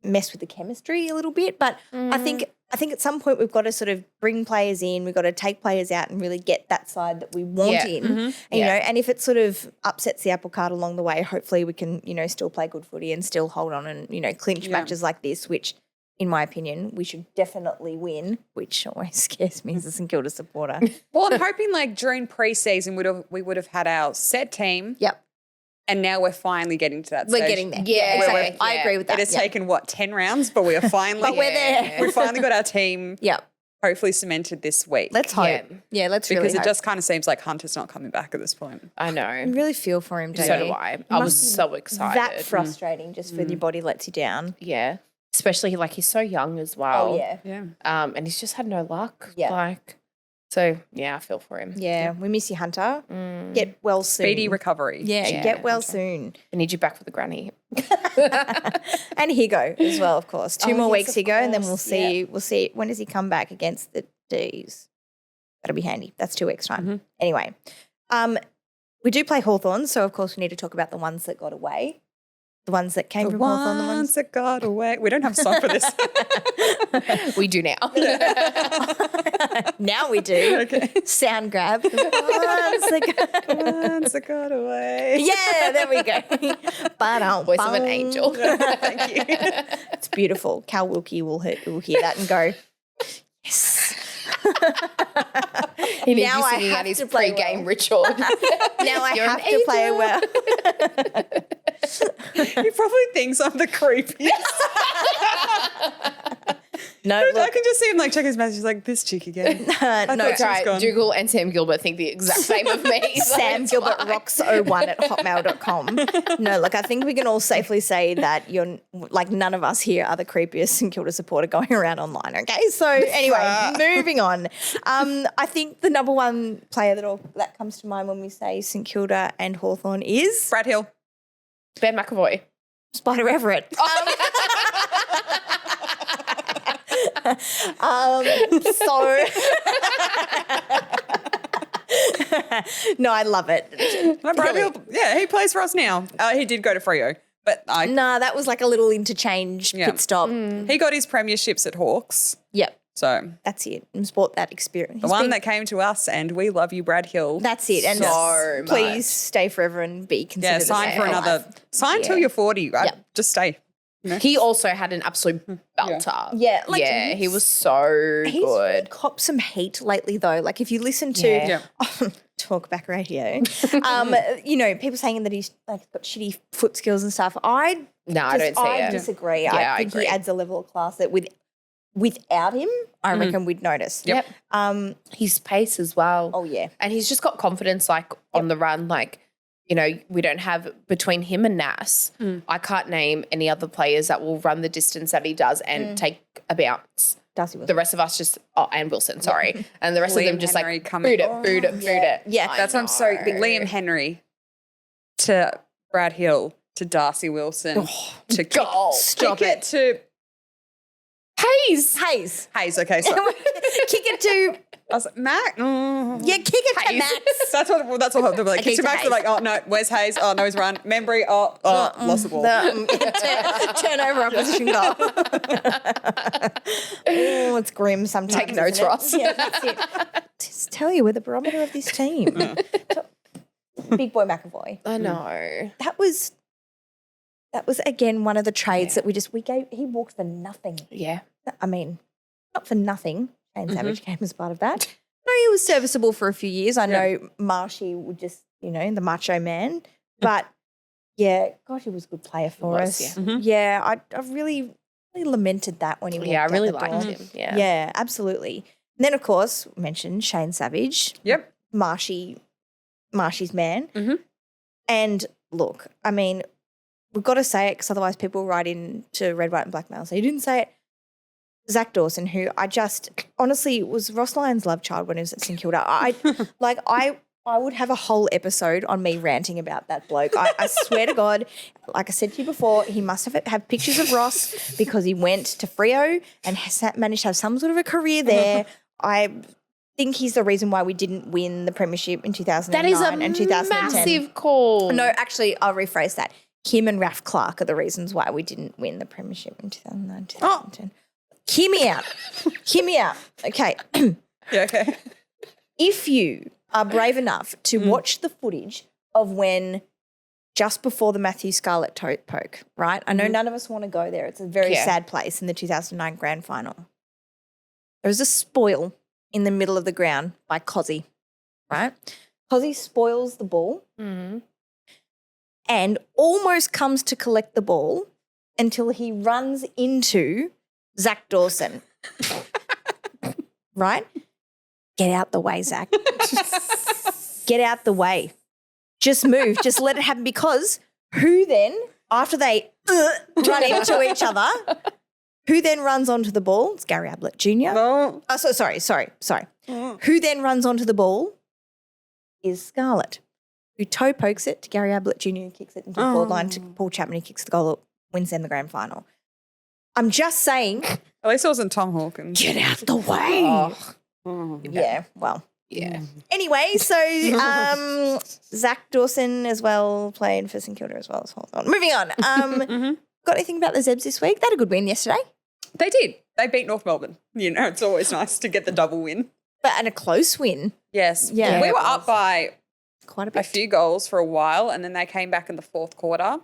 [SPEAKER 2] mess with the chemistry a little bit, but I think at some point we've got to sort of bring players in, we've got to take players out and really get that side that we want
[SPEAKER 3] Yeah.
[SPEAKER 2] in. And, and if it sort of upsets the apple cart along the way, hopefully we can, still play good footy and still hold on and, clinch matches like this, which in my opinion, we should definitely win, which always scares me as a St Kilda supporter.
[SPEAKER 1] Well, I'm hoping like during pre-season we would have had our set team.
[SPEAKER 2] Yep.
[SPEAKER 1] And now we're finally getting to that
[SPEAKER 2] We're
[SPEAKER 1] stage.
[SPEAKER 2] getting there.
[SPEAKER 3] Yeah,
[SPEAKER 2] exactly. I
[SPEAKER 3] yeah.
[SPEAKER 2] agree with that.
[SPEAKER 1] It has
[SPEAKER 2] Yep.
[SPEAKER 1] taken, 10 rounds, but we are finally
[SPEAKER 2] But we're there.
[SPEAKER 1] We've finally got our team
[SPEAKER 2] Yep.
[SPEAKER 1] hopefully cemented this week.
[SPEAKER 2] Let's hope.
[SPEAKER 3] Yeah.
[SPEAKER 2] Yeah, let's
[SPEAKER 1] because
[SPEAKER 2] really
[SPEAKER 1] it
[SPEAKER 2] hope.
[SPEAKER 1] just kind of seems like Hunter's not coming back at this point.
[SPEAKER 3] I
[SPEAKER 2] I
[SPEAKER 3] know.
[SPEAKER 2] really feel for him, don't
[SPEAKER 3] So
[SPEAKER 2] you?
[SPEAKER 3] do I. I was
[SPEAKER 2] must be
[SPEAKER 3] so excited.
[SPEAKER 2] That frustrating just for your body lets you down.
[SPEAKER 3] Yeah. Especially, like, he's so young as well.
[SPEAKER 2] Oh, yeah.
[SPEAKER 1] Yeah.
[SPEAKER 3] And he's just had no luck.
[SPEAKER 2] Yeah.
[SPEAKER 3] Like, so, yeah, I feel for him.
[SPEAKER 2] Yeah, we miss you, Hunter. Get well soon.
[SPEAKER 1] Speedy recovery.
[SPEAKER 2] Yeah,
[SPEAKER 3] Yeah,
[SPEAKER 2] get well soon.
[SPEAKER 3] I need you back for the granny.
[SPEAKER 2] And Higo as well, of course. Two
[SPEAKER 3] Oh,
[SPEAKER 2] more
[SPEAKER 3] yes,
[SPEAKER 2] weeks,
[SPEAKER 3] of
[SPEAKER 2] Higo, and then we'll
[SPEAKER 3] course.
[SPEAKER 2] see. We'll see. When does he come back against the D's? That'll be handy. That's 2 weeks' time. Anyway, we do play Hawthorn, so of course we need to talk about the ones that got away. The ones that came
[SPEAKER 1] The
[SPEAKER 2] from Hawthorn, the
[SPEAKER 1] ones
[SPEAKER 2] ones
[SPEAKER 1] that got away. We don't have a song for this.
[SPEAKER 3] We do now.
[SPEAKER 2] now we do.
[SPEAKER 1] Okay.
[SPEAKER 2] Sound grab. The ones that got-
[SPEAKER 1] Ones that got away.
[SPEAKER 2] Yeah, there we go.
[SPEAKER 3] Voice of an angel.
[SPEAKER 1] Thank you.
[SPEAKER 2] It's beautiful. Cal Wilkie will hear that and go, yes.
[SPEAKER 3] He needs
[SPEAKER 2] Now
[SPEAKER 3] you
[SPEAKER 2] I
[SPEAKER 3] singing
[SPEAKER 2] have
[SPEAKER 3] out his
[SPEAKER 2] to play
[SPEAKER 3] pre-game
[SPEAKER 2] well.
[SPEAKER 3] ritual.
[SPEAKER 2] Now I
[SPEAKER 3] You're an
[SPEAKER 2] have to play
[SPEAKER 3] angel.
[SPEAKER 2] well.
[SPEAKER 1] He probably thinks I'm the creepiest.
[SPEAKER 2] No,
[SPEAKER 1] I
[SPEAKER 2] look,
[SPEAKER 1] can just see him like check his messages like this chick again.
[SPEAKER 2] no,
[SPEAKER 1] thought
[SPEAKER 3] That's
[SPEAKER 1] she was
[SPEAKER 3] right.
[SPEAKER 1] gone.
[SPEAKER 3] Dougal and Sam Gilbert think the exact same of me. so
[SPEAKER 2] Sam
[SPEAKER 3] it's
[SPEAKER 2] Gilbert
[SPEAKER 3] fine.
[SPEAKER 2] rocks 01 at hotmail.com. No, look, I think we can all safely say that you're like none of us here are the creepiest St Kilda supporter going around online. Okay, so anyway, moving on. I think the number one player that comes to mind when we say St Kilda and Hawthorn is
[SPEAKER 1] Brad Hill.
[SPEAKER 3] Ben McAvoy.
[SPEAKER 2] Spider Everett. So no, I love it.
[SPEAKER 1] No, Brad Hill, yeah, he plays for us now. He did go to Freo, but
[SPEAKER 2] Nah, that was like a little interchange
[SPEAKER 1] Yeah.
[SPEAKER 2] pit stop.
[SPEAKER 1] he got his premierships at Hawks.
[SPEAKER 2] Yep.
[SPEAKER 1] So
[SPEAKER 2] That's it. And brought that experience.
[SPEAKER 1] the one that came to us, and we love you, Brad Hill.
[SPEAKER 2] That's it. And
[SPEAKER 3] So
[SPEAKER 2] please
[SPEAKER 3] much.
[SPEAKER 2] stay forever and be considered.
[SPEAKER 1] Yeah,
[SPEAKER 2] a
[SPEAKER 1] sign for
[SPEAKER 2] Sainted
[SPEAKER 1] another.
[SPEAKER 2] Life.
[SPEAKER 1] Sign till you're 40.
[SPEAKER 2] Yep.
[SPEAKER 1] Just stay.
[SPEAKER 3] He also had an absolute belter.
[SPEAKER 2] Yeah, like
[SPEAKER 3] yeah, he was so
[SPEAKER 2] He's
[SPEAKER 3] good.
[SPEAKER 2] copped some hate lately, though. Like if you listen to
[SPEAKER 3] Yeah.
[SPEAKER 2] talkback radio, you know, people saying that he's like got shitty foot skills and stuff. I
[SPEAKER 3] don't see it.
[SPEAKER 2] disagree.
[SPEAKER 3] Yeah,
[SPEAKER 2] I
[SPEAKER 3] I
[SPEAKER 2] think
[SPEAKER 3] agree.
[SPEAKER 2] he adds a level of class that without him, I reckon we'd notice.
[SPEAKER 3] Yep. His pace as well.
[SPEAKER 2] Oh yeah.
[SPEAKER 3] And he's just got confidence like on the run. Like, you know, we don't have between him and Nas, I can't name any other players that will run the distance that he does and take a bounce.
[SPEAKER 2] Darcy Wilson.
[SPEAKER 3] The rest of us just and Wilson, sorry. And the rest of them
[SPEAKER 1] Liam
[SPEAKER 3] just
[SPEAKER 1] Henry
[SPEAKER 3] like
[SPEAKER 1] coming-
[SPEAKER 3] boot it.
[SPEAKER 2] Yeah,
[SPEAKER 3] I
[SPEAKER 1] That's what I'm so
[SPEAKER 3] know.
[SPEAKER 1] big. Liam Henry to Brad Hill to Darcy Wilson to
[SPEAKER 3] goal.
[SPEAKER 2] Stop
[SPEAKER 1] kick
[SPEAKER 2] it.
[SPEAKER 1] to
[SPEAKER 3] Hayes.
[SPEAKER 2] Hayes.
[SPEAKER 1] Hayes. Okay, so
[SPEAKER 2] Kick it to
[SPEAKER 1] I was like, Mac.
[SPEAKER 2] yeah, kick it to
[SPEAKER 3] Hayes.
[SPEAKER 2] Max.
[SPEAKER 1] That's what they're like.
[SPEAKER 2] Okay,
[SPEAKER 1] Kick to
[SPEAKER 2] to
[SPEAKER 1] Max.
[SPEAKER 2] Hayes.
[SPEAKER 1] They're like, oh no, where's Hayes? Oh no, he's run. Membry. Oh, lost the ball.
[SPEAKER 2] Turnover opposition goal. Oh, it's grim sometimes.
[SPEAKER 3] Take notes,
[SPEAKER 2] isn't it?
[SPEAKER 3] Ross.
[SPEAKER 2] Yeah, that's it. Just tell you we're the barometer of this team. Big boy McAvoy.
[SPEAKER 3] I know.
[SPEAKER 2] That was again one of the trades that he walked for nothing.
[SPEAKER 3] Yeah.
[SPEAKER 2] I mean, not for nothing. Shane Savage came as part of that. No, he was serviceable for a few years. I know Marshy would just, you know, the macho man. But yeah, gosh, he was a good player for
[SPEAKER 3] was,
[SPEAKER 2] us.
[SPEAKER 3] yeah.
[SPEAKER 2] Yeah, I really lamented that when he walked
[SPEAKER 3] Yeah, I
[SPEAKER 2] out
[SPEAKER 3] really
[SPEAKER 2] the
[SPEAKER 3] liked
[SPEAKER 2] door.
[SPEAKER 3] him. Yeah.
[SPEAKER 2] Yeah, absolutely. And then, of course, mentioned Shane Savage.
[SPEAKER 1] Yep.
[SPEAKER 2] Marshy's man.
[SPEAKER 1] Mhm.
[SPEAKER 2] And look, I mean, we've got to say it because otherwise people write in to Red, White and Blackmail. So you didn't say it. Zach Dawson, who I just honestly was Ross Lyon's love child when he was at St Kilda. I would have a whole episode on me ranting about that bloke. I swear to God, like I said to you before, he must have pictures of Ross because he went to Freo and managed to have some sort of a career there. I think he's the reason why we didn't win the premiership in 2009
[SPEAKER 3] That is a
[SPEAKER 2] and 2010.
[SPEAKER 3] massive call.
[SPEAKER 2] No, actually, I'll rephrase that. Him and Raf Clark are the reasons why we didn't win the premiership in 2009, 2010. Hear me out. Hear me out. Okay.
[SPEAKER 1] Yeah. Okay.
[SPEAKER 2] If you are brave enough to watch the footage of when just before the Matthew Scarlett poke, right? I know none of us want to go there. It's a very sad place in the 2009 grand final. There's a spoil in the middle of the ground by Cozzy, right? Cozzy spoils the ball and almost comes to collect the ball until he runs into Zach Dawson. Right? Get out the way, Zach. Get out the way. Just move. Just let it happen because who then, after they run into each other, who then runs onto the ball? It's Gary Ablett Jr.
[SPEAKER 1] No.
[SPEAKER 2] Oh, sorry. Who then runs onto the ball is Scarlett, who toe pokes it to Gary Ablett Jr. who kicks it into the forward line to Paul Chapman who kicks the goal, wins them the grand final. I'm just saying,
[SPEAKER 1] At least it wasn't Tom Hawkins.
[SPEAKER 2] get out the way.
[SPEAKER 1] Oh.
[SPEAKER 2] Yeah, well.
[SPEAKER 3] Yeah.
[SPEAKER 2] Anyway, so Zach Dawson as well played for St Kilda as well. Hold on. Moving on. Got anything about the Zebs this week? They had a good win yesterday.
[SPEAKER 1] They did. They beat North Melbourne. You know, it's always nice to get the double win.
[SPEAKER 2] And a close win.
[SPEAKER 1] Yes.
[SPEAKER 2] Yeah.
[SPEAKER 1] We
[SPEAKER 2] It
[SPEAKER 1] were
[SPEAKER 2] was.
[SPEAKER 1] up by
[SPEAKER 2] Quite a
[SPEAKER 1] a
[SPEAKER 2] bit.
[SPEAKER 1] few goals for a while, and then they came back in the fourth quarter.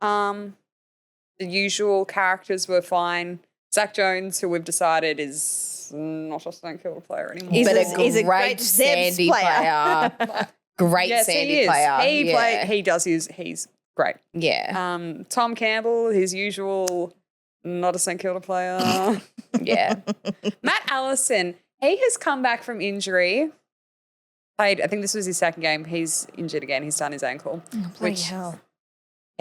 [SPEAKER 1] The usual characters were fine. Zach Jones, who we've decided is not a St Kilda player anymore.
[SPEAKER 2] He's
[SPEAKER 3] But
[SPEAKER 2] a great Zebs
[SPEAKER 3] Sandy
[SPEAKER 2] player.
[SPEAKER 3] player. Great
[SPEAKER 1] yes,
[SPEAKER 3] Sandy
[SPEAKER 1] he is.
[SPEAKER 3] player.
[SPEAKER 1] He's great.
[SPEAKER 3] Yeah.
[SPEAKER 1] Tom Campbell, his usual, not a St Kilda player.
[SPEAKER 3] Yeah.
[SPEAKER 1] Matt Allison, he has come back from injury. Played, I think this was his second game. He's injured again. He's done his ankle.
[SPEAKER 2] Bloody hell.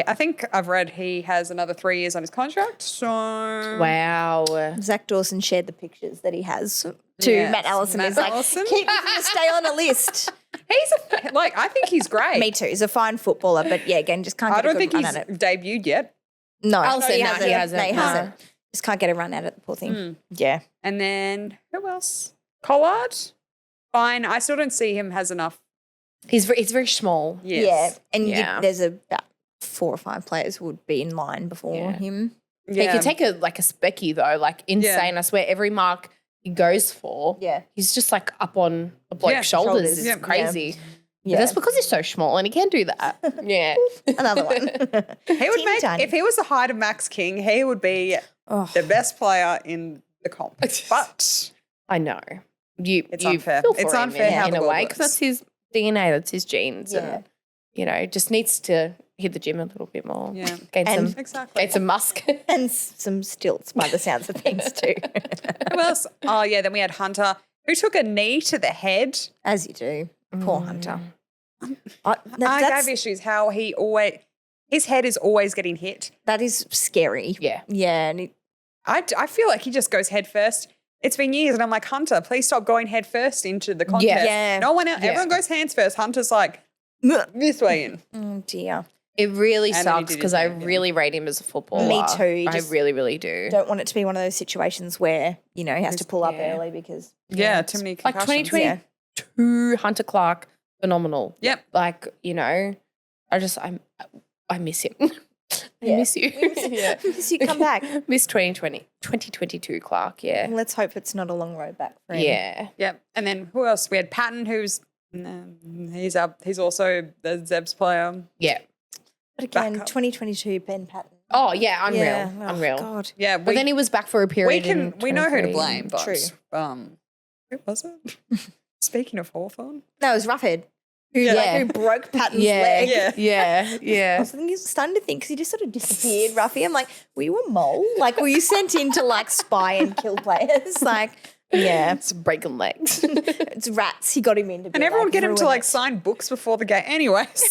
[SPEAKER 1] I think I've read he has another 3 years on his contract. So
[SPEAKER 3] Wow.
[SPEAKER 2] Zach Dawson shared the pictures that he has to
[SPEAKER 1] Yes,
[SPEAKER 2] Matt Allison.
[SPEAKER 1] Matt
[SPEAKER 2] He's like,
[SPEAKER 1] Allison.
[SPEAKER 2] keep him to stay on a list.
[SPEAKER 1] he's I think he's great.
[SPEAKER 2] Me too. He's a fine footballer, but yeah, again, just can't
[SPEAKER 1] I
[SPEAKER 2] get
[SPEAKER 1] don't
[SPEAKER 2] a
[SPEAKER 1] think
[SPEAKER 2] good
[SPEAKER 1] he's
[SPEAKER 2] run at it.
[SPEAKER 1] debuted yet.
[SPEAKER 2] No,
[SPEAKER 3] Allison,
[SPEAKER 2] he
[SPEAKER 3] no,
[SPEAKER 2] hasn't.
[SPEAKER 3] he hasn't.
[SPEAKER 2] No, he
[SPEAKER 3] No.
[SPEAKER 2] hasn't. Just can't get a run at it, the poor thing. Yeah.
[SPEAKER 1] And then who else? Collard. Fine. I still don't see him has enough.
[SPEAKER 3] He's very small.
[SPEAKER 1] Yes.
[SPEAKER 2] Yeah. And
[SPEAKER 3] Yeah.
[SPEAKER 2] there's about 4 or 5 players who would be in line before
[SPEAKER 3] Yeah.
[SPEAKER 2] him.
[SPEAKER 3] He
[SPEAKER 1] Yeah.
[SPEAKER 3] could take a specky though, like insane. I swear every mark he goes for, he's just like up on a bloke's shoulders.
[SPEAKER 2] shoulders.
[SPEAKER 3] It's
[SPEAKER 2] Yeah.
[SPEAKER 3] crazy.
[SPEAKER 2] Yeah.
[SPEAKER 3] That's because he's so small and he can do that. Yeah.
[SPEAKER 2] Another one.
[SPEAKER 1] He would
[SPEAKER 2] Teeny
[SPEAKER 1] make,
[SPEAKER 2] tiny.
[SPEAKER 1] if he was the height of Max King, he would be the best player in the comp. But
[SPEAKER 3] I know. You
[SPEAKER 1] unfair.
[SPEAKER 3] feel for
[SPEAKER 1] It's
[SPEAKER 3] him
[SPEAKER 1] unfair how
[SPEAKER 3] in
[SPEAKER 1] the
[SPEAKER 3] a
[SPEAKER 1] world
[SPEAKER 3] way because
[SPEAKER 1] works.
[SPEAKER 3] that's his DNA, that's his genes.
[SPEAKER 2] Yeah.
[SPEAKER 3] And, you know, just needs to hit the gym a little bit more.
[SPEAKER 1] Yeah.
[SPEAKER 3] Gain some,
[SPEAKER 1] Exactly.
[SPEAKER 3] gain some musk.
[SPEAKER 2] And some stilts by the sounds of things too.
[SPEAKER 1] Who else? Oh, yeah. Then we had Hunter, who took a knee to the head.
[SPEAKER 2] As you do. Poor Hunter.
[SPEAKER 1] I gave issues how his head is always getting hit.
[SPEAKER 2] That is scary.
[SPEAKER 3] Yeah.
[SPEAKER 2] Yeah. And
[SPEAKER 1] I feel like he just goes head first. It's been years, and I'm like, Hunter, please stop going head first into the contest.
[SPEAKER 2] Yeah.
[SPEAKER 1] No one else. Everyone goes hands first. Hunter's like this way in.
[SPEAKER 2] oh dear.
[SPEAKER 3] It really
[SPEAKER 1] And then he
[SPEAKER 3] sucks
[SPEAKER 1] did
[SPEAKER 3] because
[SPEAKER 1] his
[SPEAKER 3] I
[SPEAKER 1] thing, yeah.
[SPEAKER 3] really rate him as a footballer.
[SPEAKER 2] Me too.
[SPEAKER 3] I
[SPEAKER 2] Just
[SPEAKER 3] really, really do.
[SPEAKER 2] don't want it to be one of those situations where, he has to pull up
[SPEAKER 3] Yeah.
[SPEAKER 2] early because
[SPEAKER 1] Yeah, too many
[SPEAKER 3] Like
[SPEAKER 1] concussions.
[SPEAKER 3] 2022, Hunter Clark, phenomenal.
[SPEAKER 1] Yep.
[SPEAKER 3] Like, I miss him. I miss you.
[SPEAKER 2] so you come back.
[SPEAKER 3] Miss 2022 Clark, yeah.
[SPEAKER 2] Let's hope it's not a long road back for him.
[SPEAKER 3] Yeah.
[SPEAKER 1] Yep. And then who else? We had Patton, who's he's up. He's also the Zebs player.
[SPEAKER 3] Yeah.
[SPEAKER 2] But again,
[SPEAKER 1] Back up.
[SPEAKER 2] 2022 Ben Patton.
[SPEAKER 3] Oh, yeah, unreal.
[SPEAKER 2] Yeah. Oh,
[SPEAKER 3] Unreal.
[SPEAKER 2] God.
[SPEAKER 1] Yeah,
[SPEAKER 3] But then he was back for a period.
[SPEAKER 1] we know who to
[SPEAKER 3] 23.
[SPEAKER 1] blame, but
[SPEAKER 2] True.
[SPEAKER 1] who was it? Speaking of Hawthorn,
[SPEAKER 2] No, it was Roughhead.
[SPEAKER 3] Yeah.
[SPEAKER 2] Who broke Patton's
[SPEAKER 3] Yeah.
[SPEAKER 2] leg.
[SPEAKER 3] Yeah.
[SPEAKER 2] I
[SPEAKER 3] Yeah.
[SPEAKER 2] was starting to think because he just sort of disappeared, Ruffy. I'm like, were you a mole? Like, were you sent in to like spy and kill players? Like, yeah,
[SPEAKER 3] It's breaking legs.
[SPEAKER 2] it's rats. He got him in to be
[SPEAKER 1] and everyone
[SPEAKER 2] like,
[SPEAKER 1] get him to
[SPEAKER 2] ruin
[SPEAKER 1] like
[SPEAKER 2] it.
[SPEAKER 1] sign books before the game. Anyways,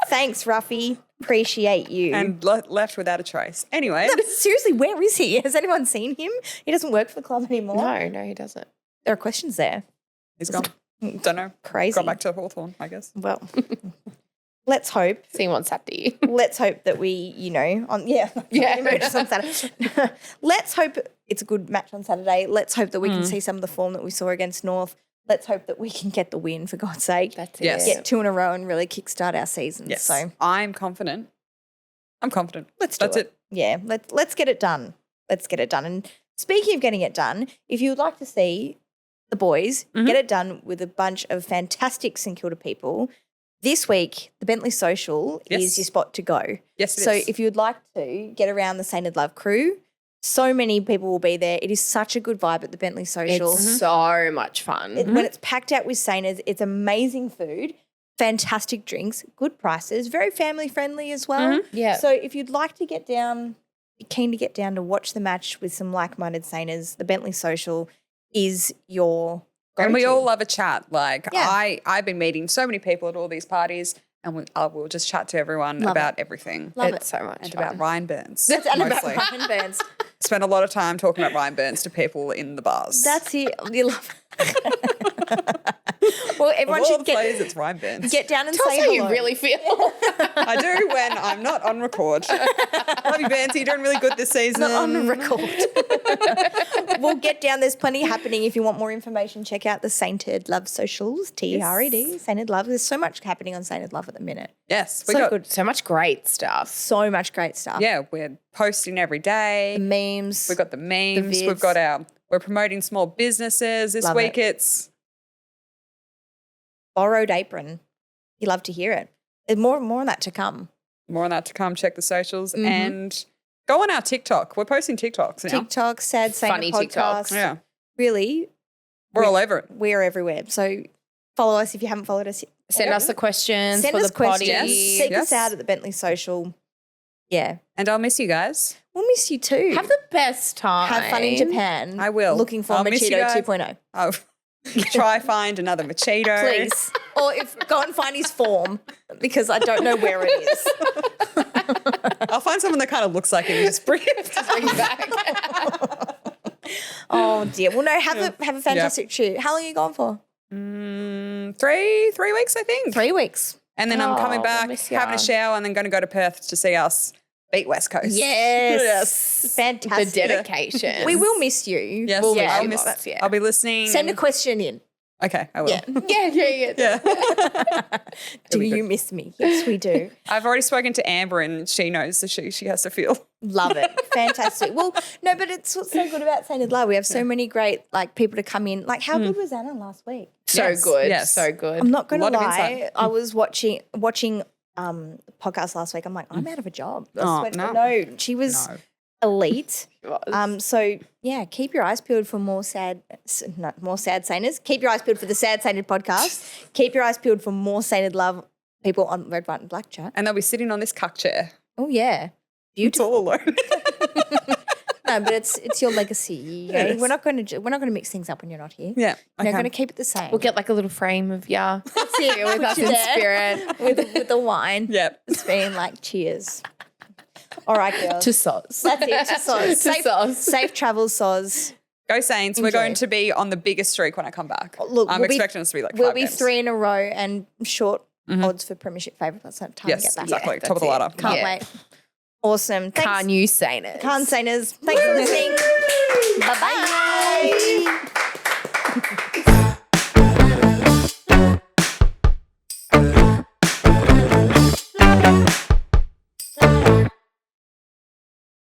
[SPEAKER 2] Thanks, Ruffy. Appreciate you.
[SPEAKER 1] and left without a trace. Anyways,
[SPEAKER 2] Seriously, where is he? Has anyone seen him? He doesn't work for the club anymore.
[SPEAKER 3] No, he doesn't.
[SPEAKER 2] There are questions there.
[SPEAKER 1] he's gone. Don't know.
[SPEAKER 2] Crazy.
[SPEAKER 1] Got back to Hawthorn, I guess.
[SPEAKER 2] Well, let's hope.
[SPEAKER 3] See him on Saturday.
[SPEAKER 2] Let's hope that we, emerges on Saturday. Let's hope it's a good match on Saturday. Let's hope that we can see some of the form that we saw against North. Let's hope that we can get the win, for God's sake.
[SPEAKER 3] That's
[SPEAKER 1] Yes.
[SPEAKER 3] it.
[SPEAKER 2] Get 2 in a row and really kickstart our season.
[SPEAKER 1] Yes.
[SPEAKER 2] So
[SPEAKER 1] I'm confident. I'm confident.
[SPEAKER 2] let's do
[SPEAKER 1] That's it.
[SPEAKER 2] Yeah, let's get it done. Let's get it done. And speaking of getting it done, if you would like to see the boys get it done with a bunch of fantastic St Kilda people, this week the Bentley Social
[SPEAKER 1] Yes.
[SPEAKER 2] is your spot to go.
[SPEAKER 1] Yes, it
[SPEAKER 2] So
[SPEAKER 1] is.
[SPEAKER 2] if you would like to get around the Saintered Love crew, so many people will be there. It is such a good vibe at the Bentley Social.
[SPEAKER 3] It's so much fun.
[SPEAKER 2] When it's packed out with Sainers, it's amazing food, fantastic drinks, good prices, very family friendly as well.
[SPEAKER 3] Yeah.
[SPEAKER 2] So if you'd like to get down, be keen to get down to watch the match with some like-minded Sainers, the Bentley Social is your go-to.
[SPEAKER 1] And we all love a chat. Like
[SPEAKER 2] Yeah.
[SPEAKER 1] I've been meeting so many people at all these parties, and we'll just chat to everyone
[SPEAKER 2] Love
[SPEAKER 1] about everything.
[SPEAKER 2] Love
[SPEAKER 3] it's
[SPEAKER 2] it.
[SPEAKER 3] so much
[SPEAKER 1] And
[SPEAKER 3] fun.
[SPEAKER 1] about Ryan Burns.
[SPEAKER 2] And about
[SPEAKER 1] mostly.
[SPEAKER 2] Ryan Burns.
[SPEAKER 1] Spend a lot of time talking about Ryan Burns to people in the bars.
[SPEAKER 2] That's it. You love Well,
[SPEAKER 1] of
[SPEAKER 2] everyone
[SPEAKER 1] all
[SPEAKER 2] should
[SPEAKER 1] the plays, it's Ryan Burns.
[SPEAKER 2] get down and
[SPEAKER 3] Tell us
[SPEAKER 2] say
[SPEAKER 3] how
[SPEAKER 2] hello.
[SPEAKER 3] you really feel.
[SPEAKER 1] I do when I'm not on record. Love you, Burns. You're doing really good this season.
[SPEAKER 2] Not on record. We'll get down. There's plenty happening. If you want more information, check out the Sainted Love socials, TERED, Sainted Love. There's so much happening on Sainted Love at the minute.
[SPEAKER 1] Yes, we
[SPEAKER 2] So
[SPEAKER 1] got
[SPEAKER 2] good.
[SPEAKER 3] So much great stuff.
[SPEAKER 2] So much great stuff.
[SPEAKER 1] Yeah, we're posting every day.
[SPEAKER 2] The memes.
[SPEAKER 1] We've got the memes.
[SPEAKER 2] vids.
[SPEAKER 1] We've got we're promoting small businesses. This
[SPEAKER 2] Love
[SPEAKER 1] week
[SPEAKER 2] it.
[SPEAKER 1] it's
[SPEAKER 2] Borrowed apron. You love to hear it. There's more on that to come.
[SPEAKER 1] more on that to come. Check the socials and go on our TikTok. We're posting TikToks now.
[SPEAKER 2] TikTok, Sad Saint
[SPEAKER 3] Funny
[SPEAKER 2] podcast.
[SPEAKER 3] TikToks.
[SPEAKER 1] Yeah,
[SPEAKER 2] Really,
[SPEAKER 1] we're all over it.
[SPEAKER 2] we're everywhere. So follow us if you haven't followed us.
[SPEAKER 3] Send us the questions
[SPEAKER 2] Send
[SPEAKER 3] for
[SPEAKER 2] us
[SPEAKER 3] the potty.
[SPEAKER 2] questions. Seek us
[SPEAKER 1] Yes.
[SPEAKER 2] out at the Bentley Social. Yeah.
[SPEAKER 1] And I'll miss you guys.
[SPEAKER 2] We'll miss you too.
[SPEAKER 3] Have the best time.
[SPEAKER 2] Have fun in Japan.
[SPEAKER 1] I will.
[SPEAKER 2] Looking for
[SPEAKER 1] I'll miss you
[SPEAKER 2] Machito
[SPEAKER 1] guys.
[SPEAKER 2] 2.0.
[SPEAKER 1] I'll try find another Machito.
[SPEAKER 2] Please. Or go and find his form because I don't know where it is.
[SPEAKER 1] I'll find someone that kind of looks like him and just bring it.
[SPEAKER 3] Bring it back.
[SPEAKER 2] Oh dear. Well, no, have a fantastic trip. How long are you gone for?
[SPEAKER 1] 3 weeks, I think.
[SPEAKER 2] 3 weeks.
[SPEAKER 1] And then I'm coming
[SPEAKER 3] Oh,
[SPEAKER 1] back,
[SPEAKER 3] miss ya.
[SPEAKER 1] having a shower, and then going to go to Perth to see us beat West Coast.
[SPEAKER 2] Yes.
[SPEAKER 3] The
[SPEAKER 2] Fantastic.
[SPEAKER 3] dedication.
[SPEAKER 2] We will miss you.
[SPEAKER 1] Yes,
[SPEAKER 3] We'll
[SPEAKER 1] yeah,
[SPEAKER 3] miss
[SPEAKER 1] I'll
[SPEAKER 3] you
[SPEAKER 1] miss
[SPEAKER 3] lots, yeah.
[SPEAKER 1] I'll be listening.
[SPEAKER 2] Send a question in.
[SPEAKER 1] Okay, I will.
[SPEAKER 2] Yeah.
[SPEAKER 3] Yeah.
[SPEAKER 2] Do you miss me? Yes, we do.
[SPEAKER 1] I've already spoken to Amber and she knows that she has to feel.
[SPEAKER 2] Love it. Fantastic. Well, no, but it's what's so good about Sainted Love. We have so many great people to come in. Like, how good was Anna last week?
[SPEAKER 3] So
[SPEAKER 1] Yes,
[SPEAKER 3] good.
[SPEAKER 1] yes.
[SPEAKER 3] So good.
[SPEAKER 2] I'm not going to
[SPEAKER 1] lot of
[SPEAKER 2] lie.
[SPEAKER 1] insight.
[SPEAKER 2] I was watching podcast last week. I'm like, I'm out of a job.
[SPEAKER 1] Oh, no.
[SPEAKER 2] She was
[SPEAKER 1] No.
[SPEAKER 2] elite.
[SPEAKER 3] Was.
[SPEAKER 2] So yeah, keep your eyes peeled for more sad Sainters. Keep your eyes peeled for the Sad Sainted podcast. Keep your eyes peeled for more Sainted Love people on Red, White and Black Chat.
[SPEAKER 1] And they'll be sitting on this cuck chair.
[SPEAKER 2] Oh yeah,
[SPEAKER 1] It's
[SPEAKER 2] beautiful.
[SPEAKER 1] all alone.
[SPEAKER 2] No, but it's your legacy. You know?
[SPEAKER 1] Yes.
[SPEAKER 2] We're not going to mix things up when you're not here.
[SPEAKER 1] Yeah.
[SPEAKER 2] We're
[SPEAKER 1] Okay.
[SPEAKER 2] going to keep it the same.
[SPEAKER 3] We'll get like a little frame of yeah. That's it. With us
[SPEAKER 2] you
[SPEAKER 3] in
[SPEAKER 2] there.
[SPEAKER 3] spirit.
[SPEAKER 2] with the wine.
[SPEAKER 1] Yep.
[SPEAKER 2] It's been like cheers. All right, girls.
[SPEAKER 3] To soz.
[SPEAKER 2] That's it. To Soz.
[SPEAKER 3] To
[SPEAKER 2] Safe,
[SPEAKER 3] Soz.
[SPEAKER 2] safe travels, Soz.
[SPEAKER 1] Go Saints. We're
[SPEAKER 2] Enjoy.
[SPEAKER 1] going to be on the biggest streak when I come back.
[SPEAKER 2] Look,
[SPEAKER 1] I'm
[SPEAKER 2] we'll be-
[SPEAKER 1] expecting us to be like
[SPEAKER 2] We'll
[SPEAKER 1] 5
[SPEAKER 2] be
[SPEAKER 1] games.
[SPEAKER 2] 3 in a row and short odds for premiership favourite. That's time to
[SPEAKER 1] Yes,
[SPEAKER 2] get back.
[SPEAKER 1] exactly.
[SPEAKER 3] Yeah,
[SPEAKER 1] Top of the
[SPEAKER 3] that's
[SPEAKER 1] ladder.
[SPEAKER 3] it.
[SPEAKER 2] Can't
[SPEAKER 3] Yeah.
[SPEAKER 2] wait. Awesome. Thanks.
[SPEAKER 3] Can't you say it?
[SPEAKER 2] Can't Sainers. Thanks for listening. Bye-bye.